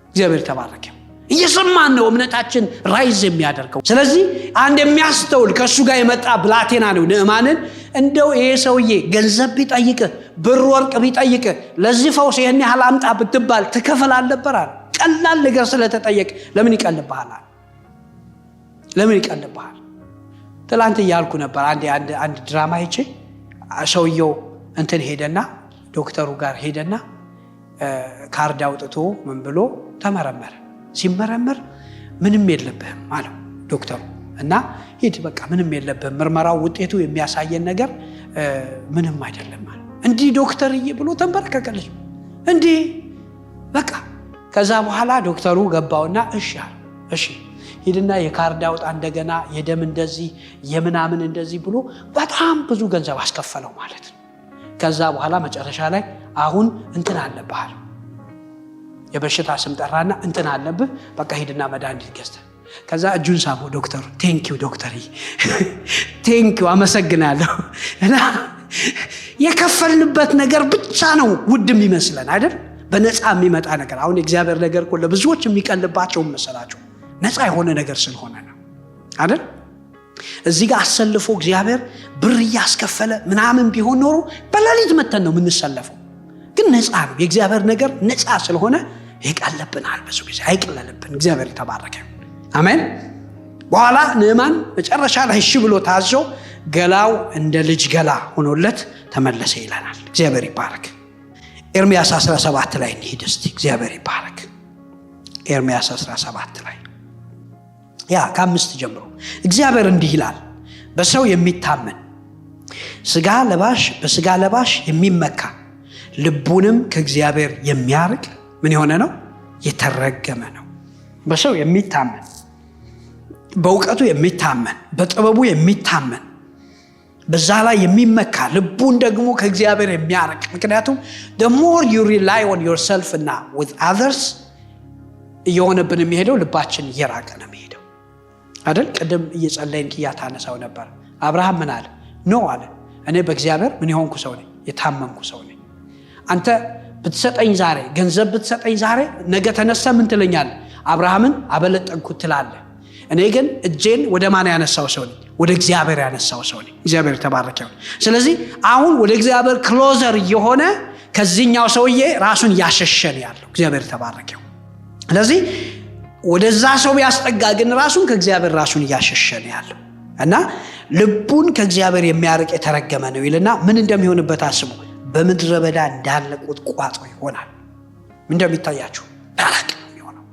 እግዚአብሔር ተባረከ። እየሰማን ነው እምነታችን ራይዝ የሚያደርገው። ስለዚህ አንድ የሚያስተውል ከሱ ጋር የመጣ ብላቴና ነው ንዕማንን። እንደው ይሄ ሰውዬ ገንዘብ ቢጠይቅ ብር ወርቅ ቢጠይቅ ለዚህ ፈውስ ይሄን ያህል አምጣ ብትባል ትከፍል አልነበራል። ቀላል ነገር ስለተጠየቅ ለምን ይቀልብሃል? ለምን ይቀልብሃል? ትላንት እያልኩ ነበር አንድ ድራማ አይቼ ሰውየው እንትን ሄደና ዶክተሩ ጋር ሄደና ካርድ አውጥቶ ምን ብሎ ተመረመረ። ሲመረመር ምንም የለብህም አለው ዶክተሩ። እና ሂድ በቃ ምንም የለብህም፣ ምርመራው ውጤቱ የሚያሳየን ነገር ምንም አይደለም አለ። እንዲህ ዶክተርዬ ብሎ ተንበረከከልሽ እንዲህ በቃ። ከዛ በኋላ ዶክተሩ ገባውና እሺ አለ። እሺ ሂድና የካርድ አውጣ እንደገና የደም እንደዚህ የምናምን እንደዚህ ብሎ በጣም ብዙ ገንዘብ አስከፈለው ማለት ነው። ከዛ በኋላ መጨረሻ ላይ አሁን እንትን አለብህ፣ የበሽታ ስም ጠራና እንትን አለብህ፣ በቃ ሂድና መድኃኒት ገዝተህ። ከዛ እጁን ሳሞ ዶክተሩ ቴንኪው ዶክተር ቴንኪው አመሰግናለሁ። እና የከፈልንበት ነገር ብቻ ነው ውድም ይመስለን አይደል? በነፃ የሚመጣ ነገር። አሁን የእግዚአብሔር ነገር እኮ ለብዙዎች የሚቀልባቸው መሰላቸው ነፃ የሆነ ነገር ስለሆነ ነው አይደል? እዚህ ጋር አሰልፎ እግዚአብሔር ብር እያስከፈለ ምናምን ቢሆን ኖሮ በሌሊት መተን ነው የምንሰለፈው። ግን ነፃ ነው የእግዚአብሔር ነገር። ነፃ ስለሆነ ይቀልብናል፣ ብዙ ጊዜ አይቀለልብን። እግዚአብሔር የተባረከ አሜን። በኋላ ንዕማን መጨረሻ ላይ እሺ ብሎ ታዞ ገላው እንደ ልጅ ገላ ሆኖለት ተመለሰ ይለናል። እግዚአብሔር ይባረክ። ኤርምያስ 17 ላይ እንሂድ እስቲ። እግዚአብሔር ይባረክ። ኤርምያስ 17 ላይ ከ5 ጀምሮ እግዚአብሔር እንዲህ ይላል፣ በሰው የሚታመን ስጋ ለባሽ በስጋ ለባሽ የሚመካ ልቡንም ከእግዚአብሔር የሚያርቅ ምን የሆነ ነው? የተረገመ ነው። በሰው የሚታመን በእውቀቱ የሚታመን በጥበቡ የሚታመን በዛ ላይ የሚመካ ልቡን ደግሞ ከእግዚአብሔር የሚያርቅ። ምክንያቱም the more you rely on yourself እና with others እየሆነብን የሚሄደው ልባችን እየራቀ ነው የሚሄደው አይደል? ቅድም እየጸለይን ታነሳው ነበር። አብርሃም ምን አለ? ኖ አለ፣ እኔ በእግዚአብሔር ምን የሆንኩ ሰው ነኝ? የታመንኩ ሰው ነኝ። አንተ ብትሰጠኝ ዛሬ ገንዘብ ብትሰጠኝ ዛሬ ነገ ተነሳ ምን ትለኛለህ? አብርሃምን አበለጠንኩት ትላለህ። እኔ ግን እጄን ወደ ማን ያነሳው ሰው ነኝ? ወደ እግዚአብሔር ያነሳው ሰው ነኝ። እግዚአብሔር ተባረከ ይሁን። ስለዚህ አሁን ወደ እግዚአብሔር ክሎዘር የሆነ ከዚህኛው ሰውዬ ራሱን ያሸሸን ያለው እግዚአብሔር ተባረከ ይሁን። ስለዚህ ወደዛ ሰው ያስጠጋ ግን ራሱን ከእግዚአብሔር ራሱን ያሸሸን ያለው እና ልቡን ከእግዚአብሔር የሚያርቅ የተረገመ ነው ይልና ምን እንደሚሆንበት አስቡ። በምድረ በዳ እንዳለ ቁጥቋጦ ይሆናል። ምን እንደሚታያችሁ ደረቅ ነው የሚሆነው።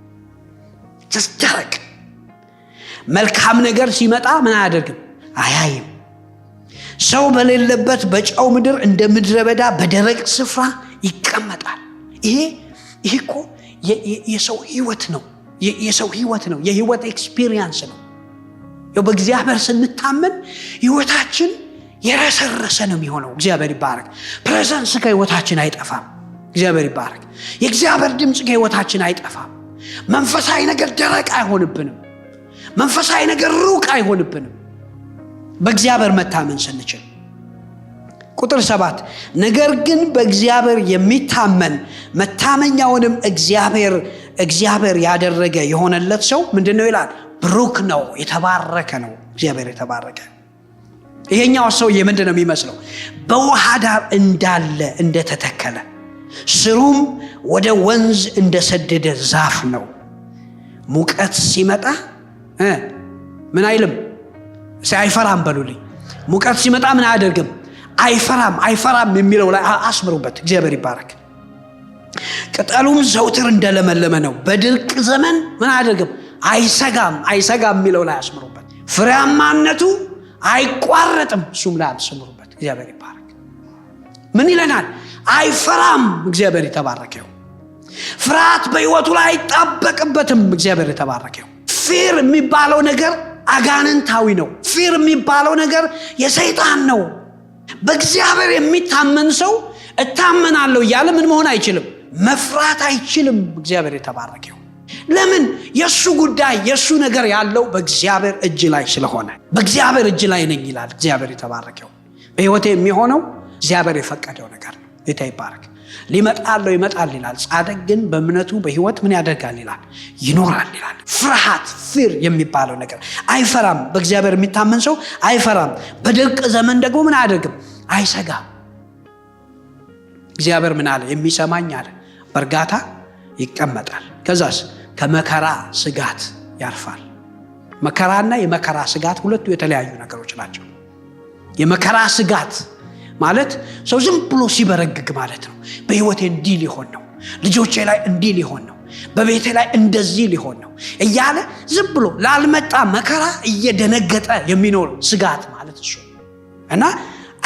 ደረቅ። መልካም ነገር ሲመጣ ምን አያደርግም? አያይም። ሰው በሌለበት በጨው ምድር እንደ ምድረ በዳ በደረቅ ስፍራ ይቀመጣል። ይሄ እኮ የሰው ህይወት ነው። የሰው ህይወት ነው። የህይወት ኤክስፒሪየንስ ነው። በእግዚአብሔር ስንታመን ህይወታችን የረሰረሰ ነው የሚሆነው። እግዚአብሔር ይባረክ። ፕሬዘንስ ከህይወታችን አይጠፋም። እግዚአብሔር ይባረክ። የእግዚአብሔር ድምፅ ከህይወታችን አይጠፋም። መንፈሳዊ ነገር ደረቅ አይሆንብንም። መንፈሳዊ ነገር ሩቅ አይሆንብንም በእግዚአብሔር መታመን ስንችል። ቁጥር 7 ነገር ግን በእግዚአብሔር የሚታመን መታመኛውንም እግዚአብሔር ያደረገ የሆነለት ሰው ምንድነው ይላል? ብሩክ ነው፣ የተባረከ ነው። እግዚአብሔር የተባረከ። ይሄኛው ሰውዬ ምንድነው የሚመስለው? በውሃ ዳር እንዳለ እንደተተከለ ስሩም ወደ ወንዝ እንደሰደደ ዛፍ ነው። ሙቀት ሲመጣ ምን አይልም? አይፈራም በሉልኝ። ሙቀት ሲመጣ ምን አያደርግም? አይፈራም የሚለው ላይ አስምሩበት። እግዚአብሔር ይባረክ። ቅጠሉም ዘውትር እንደለመለመ ነው፣ በድርቅ ዘመን ምን አያደርግም? አይሰጋም የሚለው ላይ አስምሩበት። ፍሬያማነቱ አይቋረጥም፣ እሱም ላይ አስምሩበት። እግዚአብሔር ይባረክ። ምን ይለናል? አይፈራም። እግዚአብሔር የተባረከው። ፍርሃት በሕይወቱ ላይ አይጣበቅበትም። እግዚአብሔር የተባረከው። ፊር የሚባለው ነገር አጋንንታዊ ነው። ፊር የሚባለው ነገር የሰይጣን ነው። በእግዚአብሔር የሚታመን ሰው እታመናለሁ እያለ ምን መሆን አይችልም? መፍራት አይችልም። እግዚአብሔር የተባረከው። ለምን? የሱ ጉዳይ የሱ ነገር ያለው በእግዚአብሔር እጅ ላይ ስለሆነ በእግዚአብሔር እጅ ላይ ነኝ ይላል። እግዚአብሔር የተባረከው። በሕይወቴ የሚሆነው እግዚአብሔር የፈቀደው ነገር ነው። ጌታ ይባረክ። ሊመጣለው ይመጣል ይላል። ጻድቅ ግን በእምነቱ በሕይወት ምን ያደርጋል ይላል? ይኖራል ይላል። ፍርሃት ፊር የሚባለው ነገር አይፈራም። በእግዚአብሔር የሚታመን ሰው አይፈራም። በድርቅ ዘመን ደግሞ ምን አያደርግም? አይሰጋም። እግዚአብሔር ምን አለ? የሚሰማኝ አለ በእርጋታ ይቀመጣል። ከዛስ ከመከራ ስጋት ያርፋል። መከራና የመከራ ስጋት ሁለቱ የተለያዩ ነገሮች ናቸው። የመከራ ስጋት ማለት ሰው ዝም ብሎ ሲበረግግ ማለት ነው። በሕይወቴ እንዲህ ሊሆን ነው፣ ልጆቼ ላይ እንዲህ ሊሆን ነው፣ በቤቴ ላይ እንደዚህ ሊሆን ነው እያለ ዝም ብሎ ላልመጣ መከራ እየደነገጠ የሚኖር ስጋት ማለት እሱ እና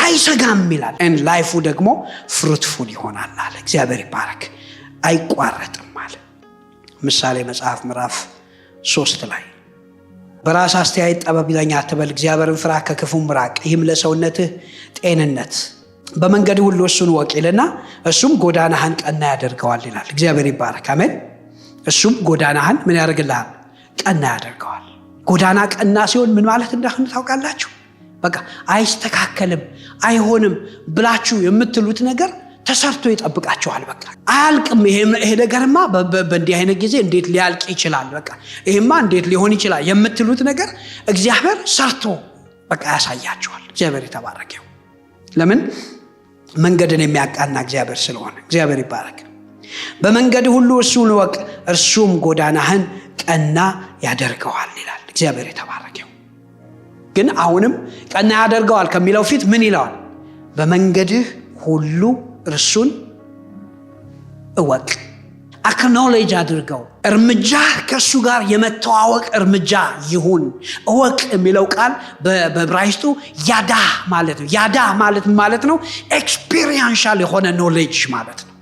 አይሰጋም ይላል። ላይፉ ደግሞ ፍሩትፉል ይሆናል አለ። እግዚአብሔር ይባረክ። አይቋረጥም አለ። ምሳሌ መጽሐፍ ምዕራፍ 3 ላይ በራስ አስተያየት ጠበብተኛ አትበል፣ እግዚአብሔርን ፍራ፣ ከክፉም ራቅ፣ ይህም ለሰውነትህ ጤንነት። በመንገድ ሁሉ እሱን ወቅ ይልና እሱም ጎዳናህን ቀና ያደርገዋል ይላል። እግዚአብሔር ይባረክ። አሜን። እሱም ጎዳናህን ምን ያደርግልሃል? ቀና ያደርገዋል። ጎዳና ቀና ሲሆን ምን ማለት እንደሆነ ታውቃላችሁ? በቃ አይስተካከልም፣ አይሆንም ብላችሁ የምትሉት ነገር ተሰርቶ ይጠብቃችኋል። በቃ አያልቅም። ይሄ ነገርማ በእንዲህ አይነት ጊዜ እንዴት ሊያልቅ ይችላል? በቃ ይሄማ እንዴት ሊሆን ይችላል የምትሉት ነገር እግዚአብሔር ሰርቶ በቃ ያሳያችኋል። እግዚአብሔር የተባረከው። ለምን? መንገድን የሚያቃና እግዚአብሔር ስለሆነ። እግዚአብሔር ይባረክ። በመንገድ ሁሉ እሱን ወቅ፣ እርሱም ጎዳናህን ቀና ያደርገዋል ይላል። እግዚአብሔር የተባረከው። ግን አሁንም ቀና ያደርገዋል ከሚለው ፊት ምን ይለዋል? በመንገድህ ሁሉ እርሱን እወቅ። አክኖሌጅ አድርገው። እርምጃ ከእሱ ጋር የመተዋወቅ እርምጃ ይሁን። እወቅ የሚለው ቃል በዕብራይስጡ ያዳ ማለት ነው። ያዳ ማለት ነው ኤክስፒሪየንሻል የሆነ ኖሌጅ ማለት ነው።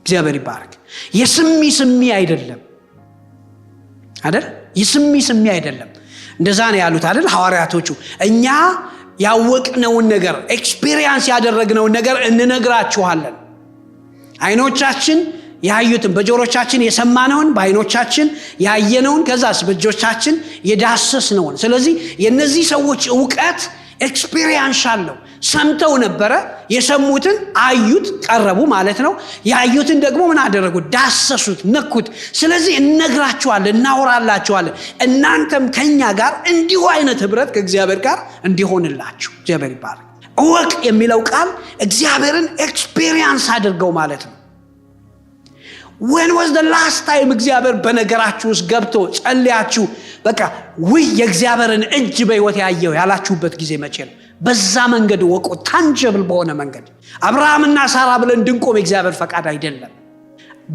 እግዚአብሔር ይባረክ። የስሚ አይደለም አይደል? የስሚ አይደለም። እንደዛ ነው ያሉት አይደል ሐዋርያቶቹ። እኛ ያወቅነውን ነገር ኤክስፒሪየንስ ያደረግነውን ነገር እንነግራችኋለን። አይኖቻችን ያዩትን፣ በጆሮቻችን የሰማነውን፣ በአይኖቻችን ያየነውን፣ ከዛስ በእጆቻችን የዳሰስነውን። ስለዚህ የነዚህ ሰዎች ዕውቀት ኤክስፒሪየንሻል ነው። ሰምተው ነበረ፣ የሰሙትን አዩት፣ ቀረቡ ማለት ነው። ያዩትን ደግሞ ምን አደረጉት? ዳሰሱት፣ ነኩት። ስለዚህ እነግራችኋለን፣ እናወራላችኋለን። እናንተም ከኛ ጋር እንዲሁ አይነት ህብረት ከእግዚአብሔር ጋር እንዲሆንላችሁ። እግዚአብሔር ይባረክ። እወቅ የሚለው ቃል እግዚአብሔርን ኤክስፒሪየንስ አድርገው ማለት ነው። when was the last time እግዚአብሔር በነገራችሁ ውስጥ ገብቶ ጸልያችሁ በቃ የእግዚአብሔርን እጅ በሕይወት ያየው ያላችሁበት ጊዜ መቼ ነው? በዛ መንገድ ወቁ። ታንጀብል በሆነ መንገድ አብርሃምና ሳራ ብለን እንድንቆም የእግዚአብሔር ፈቃድ አይደለም።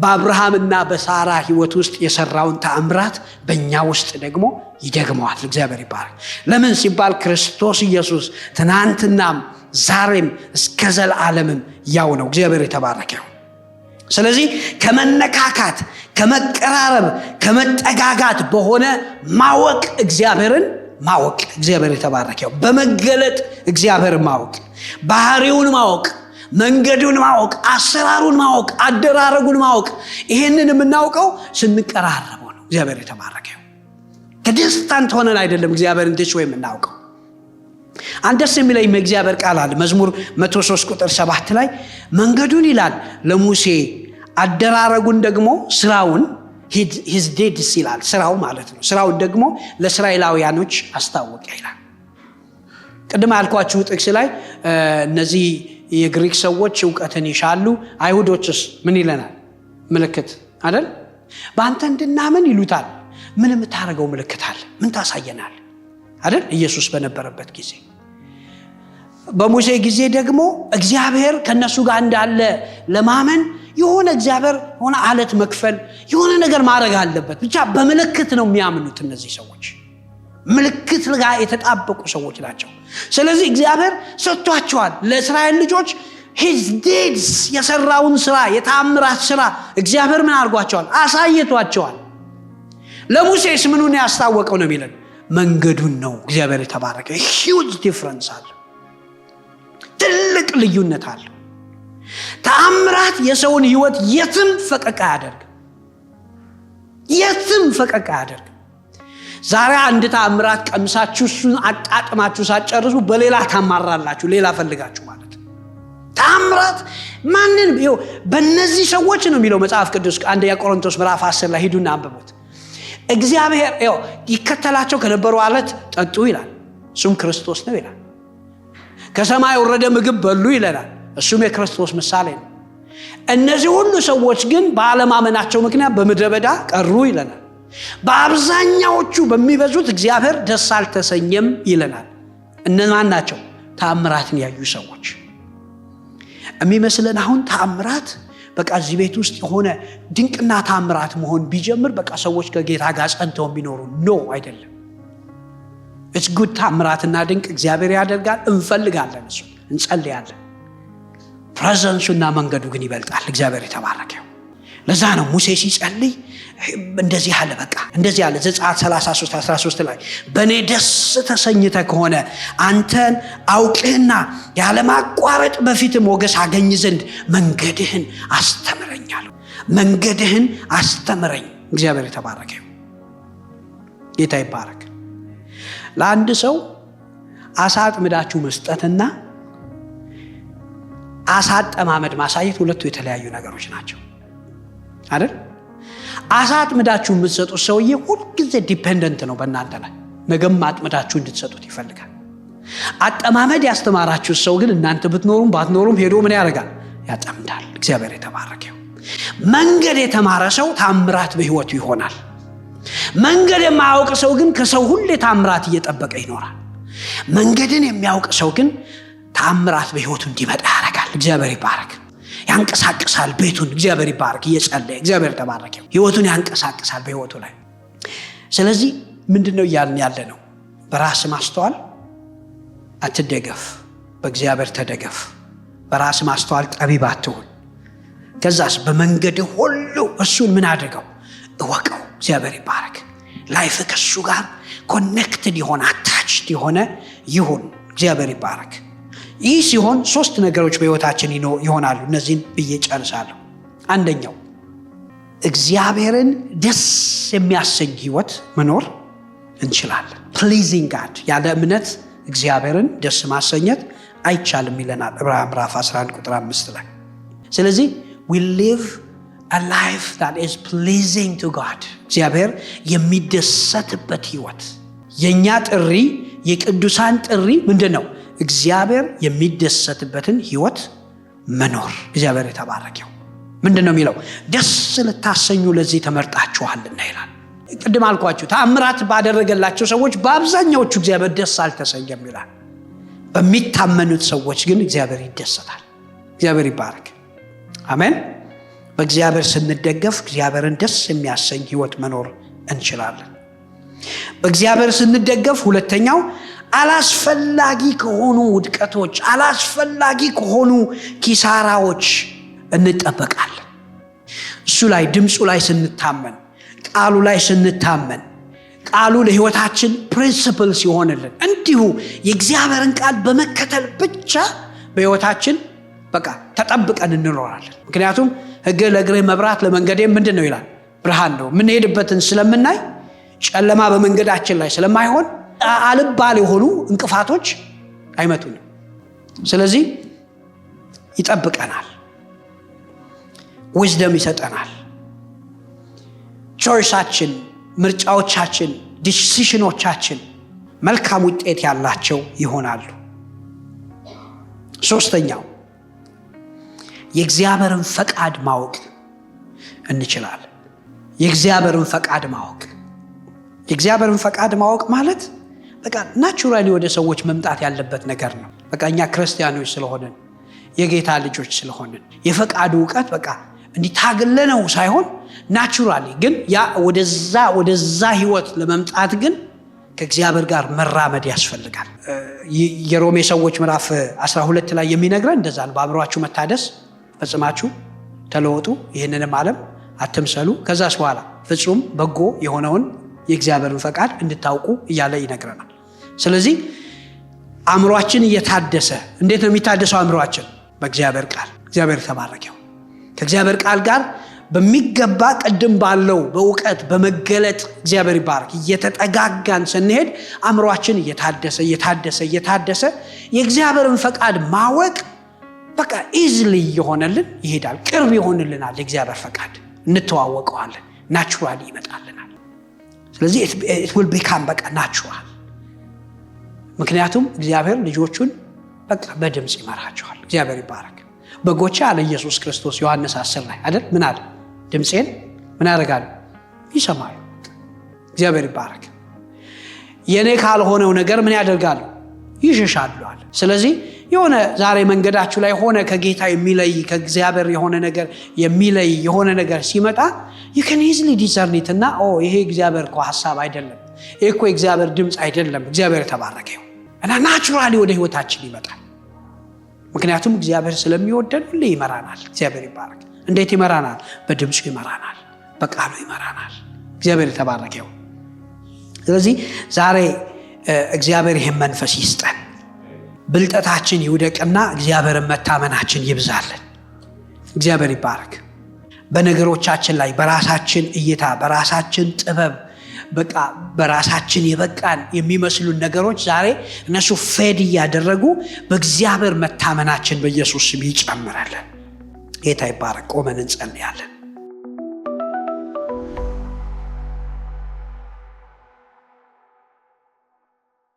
በአብርሃምና በሳራ ሕይወት ውስጥ የሰራውን ተአምራት በእኛ ውስጥ ደግሞ ይደግመዋል። እግዚአብሔር ይባረክ። ለምን ሲባል ክርስቶስ ኢየሱስ ትናንትናም ዛሬም እስከ ዘላለምም ያው ነው። እግዚአብሔር የተባረከው። ስለዚህ ከመነካካት፣ ከመቀራረብ፣ ከመጠጋጋት በሆነ ማወቅ እግዚአብሔርን ማወቅ። እግዚአብሔር የተባረከው። በመገለጥ እግዚአብሔርን ማወቅ፣ ባህሪውን ማወቅ፣ መንገዱን ማወቅ፣ አሰራሩን ማወቅ፣ አደራረጉን ማወቅ። ይሄንን የምናውቀው ስንቀራረበው ነው። እግዚአብሔር የተባረከው። ከዲስታንት ሆነን አይደለም እግዚአብሔርን ትች ወይ የምናውቀው። አንደስ የሚለኝ የእግዚአብሔር ቃል አለ። መዝሙር 103 ቁጥር 7 ላይ መንገዱን ይላል ለሙሴ፣ አደራረጉን ደግሞ ስራውን his deeds ይላል። ስራው ማለት ነው። ስራውን ደግሞ ለእስራኤላውያኖች አስታወቀ ይላል። ቅድም ያልኳችሁ ጥቅስ ላይ እነዚህ የግሪክ ሰዎች ዕውቀትን ይሻሉ፣ አይሁዶችስ ምን ይለናል? ምልክት አይደል? በአንተ እንድናምን ይሉታል። ምን የምታደርገው ምልክት አለ? ምን ታሳየናል? አይደል? ኢየሱስ በነበረበት ጊዜ። በሙሴ ጊዜ ደግሞ እግዚአብሔር ከነሱ ጋር እንዳለ ለማመን የሆነ እግዚአብሔር የሆነ አለት መክፈል የሆነ ነገር ማድረግ አለበት። ብቻ በምልክት ነው የሚያምኑት እነዚህ ሰዎች። ምልክት ጋር የተጣበቁ ሰዎች ናቸው። ስለዚህ እግዚአብሔር ሰጥቷቸዋል ለእስራኤል ልጆች his deeds የሰራውን ስራ የታምራት ስራ እግዚአብሔር ምን አድርጓቸዋል? አሳይቷቸዋል። ለሙሴስ ምኑን ያስታወቀው ነው የሚለን? መንገዱን ነው። እግዚአብሔር የተባረከ huge difference አለ። ትልቅ ልዩነት አለ። ታምራት የሰውን ህይወት የትም ፈቀቅ አያደርግም። የትም ፈቀቅ አያደርግም። ዛሬ አንድ ታምራት ቀምሳችሁ እሱን አጣጥማችሁ ሳትጨርሱ በሌላ ታማራላችሁ፣ ሌላ ፈልጋችሁ ማለት ነው። ታምራት ማንን ይኸው በእነዚህ ሰዎች ነው የሚለው መጽሐፍ ቅዱስ። አንደኛ ቆሮንቶስ ምዕራፍ 10 ላይ ሂዱና አንብቡት። እግዚአብሔር ይኸው ይከተላቸው ከነበሩ አለት ጠጡ ይላል፣ እሱም ክርስቶስ ነው ይላል። ከሰማይ ወረደ ምግብ በሉ ይለናል፣ እሱም የክርስቶስ ምሳሌ ነው። እነዚህ ሁሉ ሰዎች ግን ባለማመናቸው ምክንያት በምድረ በዳ ቀሩ ይለናል። በአብዛኛዎቹ በሚበዙት እግዚአብሔር ደስ አልተሰኘም ይለናል። እነማን ናቸው? ተአምራትን ያዩ ሰዎች። የሚመስለን አሁን ተአምራት በቃ እዚህ ቤት ውስጥ የሆነ ድንቅና ተአምራት መሆን ቢጀምር በቃ ሰዎች ከጌታ ጋር ጸንተው ቢኖሩ ነው። አይደለም። it's good ተአምራትና ድንቅ እግዚአብሔር ያደርጋል፣ እንፈልጋለን፣ እሱ እንጸልያለን። ፕሬዘንሱና መንገዱ ግን ይበልጣል። እግዚአብሔር የተባረከው። ለዛ ነው ሙሴ ሲጸልይ እንደዚህ አለ። በቃ እንደዚህ አለ። ዘጸአት 33:13 ላይ በእኔ ደስ ተሰኝተ ከሆነ አንተን አውቅህና ያለማቋረጥ በፊት ሞገስ አገኝ ዘንድ መንገድህን አስተምረኛለሁ። መንገድህን አስተምረኝ። እግዚአብሔር የተባረከው። ጌታ ይባረክ። ለአንድ ሰው አሳ አጥምዳችሁ መስጠትና አሳ አጠማመድ ማሳየት ሁለቱ የተለያዩ ነገሮች ናቸው አይደል? አሳ አጥምዳችሁ የምትሰጡት ሰውዬ ሁልጊዜ ዲፔንደንት ነው በእናንተ ላይ። ነገም አጥምዳችሁ እንድትሰጡት ይፈልጋል። አጠማመድ ያስተማራችሁ ሰው ግን እናንተ ብትኖሩም ባትኖሩም ሄዶ ምን ያደርጋል? ያጠምዳል። እግዚአብሔር የተባረከው። መንገድ የተማረ ሰው ታምራት በህይወቱ ይሆናል። መንገድ የማያውቅ ሰው ግን ከሰው ሁሌ ታምራት እየጠበቀ ይኖራል። መንገድን የሚያውቅ ሰው ግን ታምራት በህይወቱ እንዲመጣ ያደርጋል። እግዚአብሔር ይባረክ። ያንቀሳቅሳል ቤቱን። እግዚአብሔር ይባረክ። እየጸለየ እግዚአብሔር ተባረከው። ህይወቱን ያንቀሳቅሳል በህይወቱ ላይ። ስለዚህ ምንድነው እያልን ያለ ነው? በራስ ማስተዋል አትደገፍ፣ በእግዚአብሔር ተደገፍ። በራስ ማስተዋል ጠቢብ አትሁን። ከዛስ በመንገድ ሁሉ እሱን ምን አድርገው? እወቀው። እግዚአብሔር ይባረክ። ላይፍ ከሱ ጋር ኮኔክትድ የሆነ አታችድ የሆነ ይሁን። እግዚአብሔር ይባረክ። ይህ ሲሆን ሶስት ነገሮች በህይወታችን ይሆናሉ። እነዚህን ብዬ ጨርሳለሁ። አንደኛው እግዚአብሔርን ደስ የሚያሰኝ ህይወት መኖር እንችላለን። ፕሊዚንግ ጋድ። ያለ እምነት እግዚአብሔርን ደስ ማሰኘት አይቻልም ይለናል ዕብራውያን ምዕራፍ 11:5 ላይ። ስለዚህ we live a life that is pleasing to God። እግዚአብሔር የሚደሰትበት ህይወት። የኛ ጥሪ የቅዱሳን ጥሪ ምንድነው? እግዚአብሔር የሚደሰትበትን ህይወት መኖር። እግዚአብሔር የተባረከው። ምንድነው የሚለው? ደስ ልታሰኙ ለዚህ ተመርጣችኋልና ይላል። ቅድም አልኳችሁ ተአምራት ባደረገላቸው ሰዎች በአብዛኛዎቹ እግዚአብሔር ደስ አልተሰኘም ይላል። በሚታመኑት ሰዎች ግን እግዚአብሔር ይደሰታል። እግዚአብሔር ይባረክ። አሜን። በእግዚአብሔር ስንደገፍ እግዚአብሔርን ደስ የሚያሰኝ ህይወት መኖር እንችላለን። በእግዚአብሔር ስንደገፍ ሁለተኛው አላስፈላጊ ከሆኑ ውድቀቶች፣ አላስፈላጊ ከሆኑ ኪሳራዎች እንጠበቃለን። እሱ ላይ ድምፁ ላይ ስንታመን፣ ቃሉ ላይ ስንታመን፣ ቃሉ ለህይወታችን ፕሪንሲፕል ሲሆንልን፣ እንዲሁ የእግዚአብሔርን ቃል በመከተል ብቻ በህይወታችን በቃ ተጠብቀን እንኖራለን። ምክንያቱም ሕግ ለእግሬ መብራት ለመንገዴ ምንድን ነው ይላል? ብርሃን ነው። የምንሄድበትን ስለምናይ ጨለማ በመንገዳችን ላይ ስለማይሆን አልባል የሆኑ እንቅፋቶች አይመቱንም። ስለዚህ ይጠብቀናል፣ ዊዝደም ይሰጠናል። ቾይሳችን፣ ምርጫዎቻችን፣ ዲሲሽኖቻችን መልካም ውጤት ያላቸው ይሆናሉ። ሶስተኛው የእግዚአብሔርን ፈቃድ ማወቅ እንችላለን። የእግዚአብሔርን ፈቃድ ማወቅ ማለት በቃ ናቹራሊ ወደ ሰዎች መምጣት ያለበት ነገር ነው። በቃ እኛ ክርስቲያኖች ስለሆንን የጌታ ልጆች ስለሆንን የፈቃዱ ዕውቀት በቃ እንዲታገለነው ሳይሆን ናቹራሊ ግን ያ ወደዛ ህይወት ለመምጣት ግን ከእግዚአብሔር ጋር መራመድ ያስፈልጋል። የሮሜ ሰዎች ምዕራፍ 12 ላይ የሚነግረን እንደዛ ነው። በአእምሮአችሁ መታደስ ፈጽማችሁ ተለወጡ፣ ይህንንም ዓለም አትምሰሉ፣ ከዛስ በኋላ ፍጹም በጎ የሆነውን የእግዚአብሔርን ፈቃድ እንድታውቁ እያለ ይነግረናል። ስለዚህ አእምሮአችን እየታደሰ እንዴት ነው የሚታደሰው? አእምሮአችን በእግዚአብሔር ቃል። እግዚአብሔር ተባረከው። ከእግዚአብሔር ቃል ጋር በሚገባ ቅድም ባለው በእውቀት በመገለጥ እግዚአብሔር ይባረክ እየተጠጋጋን ስንሄድ አእምሮአችን እየታደሰ የእግዚአብሔርን ፈቃድ ማወቅ በቃ ኢዝሊ ይሆነልን ይሄዳል። ቅርብ ይሆንልናል። የእግዚአብሔር ፈቃድ እንተዋወቀዋለን። ናቹራሊ ይመጣልናል። ስለዚህ it will become በቃ ናቹራል። ምክንያቱም እግዚአብሔር ልጆቹን በቃ በድምጽ ይመራቸዋል። እግዚአብሔር ይባረክ። በጎቼ አለ ኢየሱስ ክርስቶስ ዮሐንስ 10 ላይ አይደል? ምን አለ? ድምጼን ምን ያደርጋሉ? ይሰማሉ። እግዚአብሔር ይባረክ። የኔ ካልሆነው ነገር ምን ያደርጋሉ? ይሸሻሉ አለ። ስለዚህ የሆነ ዛሬ መንገዳችሁ ላይ ሆነ ከጌታ የሚለይ ከእግዚአብሔር የሆነ ነገር የሚለይ የሆነ ነገር ሲመጣ you can easily discern it እና ይሄ እግዚአብሔር እኮ ሐሳብ አይደለም፣ ይሄ እኮ እግዚአብሔር ድምጽ አይደለም። እግዚአብሔር ተባረከ እና ናቹራሊ ወደ ህይወታችን ይመጣል። ምክንያቱም እግዚአብሔር ስለሚወደን ሁሌ ይመራናል። እግዚአብሔር ይባረክ። እንዴት ይመራናል? በድምፁ ይመራናል፣ በቃሉ ይመራናል። እግዚአብሔር ተባረከ። ስለዚህ ዛሬ እግዚአብሔር ይሄን መንፈስ ይስጠን። ብልጠታችን ይውደቅና እግዚአብሔርን መታመናችን ይብዛልን። እግዚአብሔር ይባረክ። በነገሮቻችን ላይ በራሳችን እይታ በራሳችን ጥበብ በቃ በራሳችን የበቃን የሚመስሉን ነገሮች ዛሬ እነሱ ፌድ እያደረጉ በእግዚአብሔር መታመናችን በኢየሱስ ስም ይጨምራልን። ጌታ ይባረክ። ቆመን እንጸልያለን።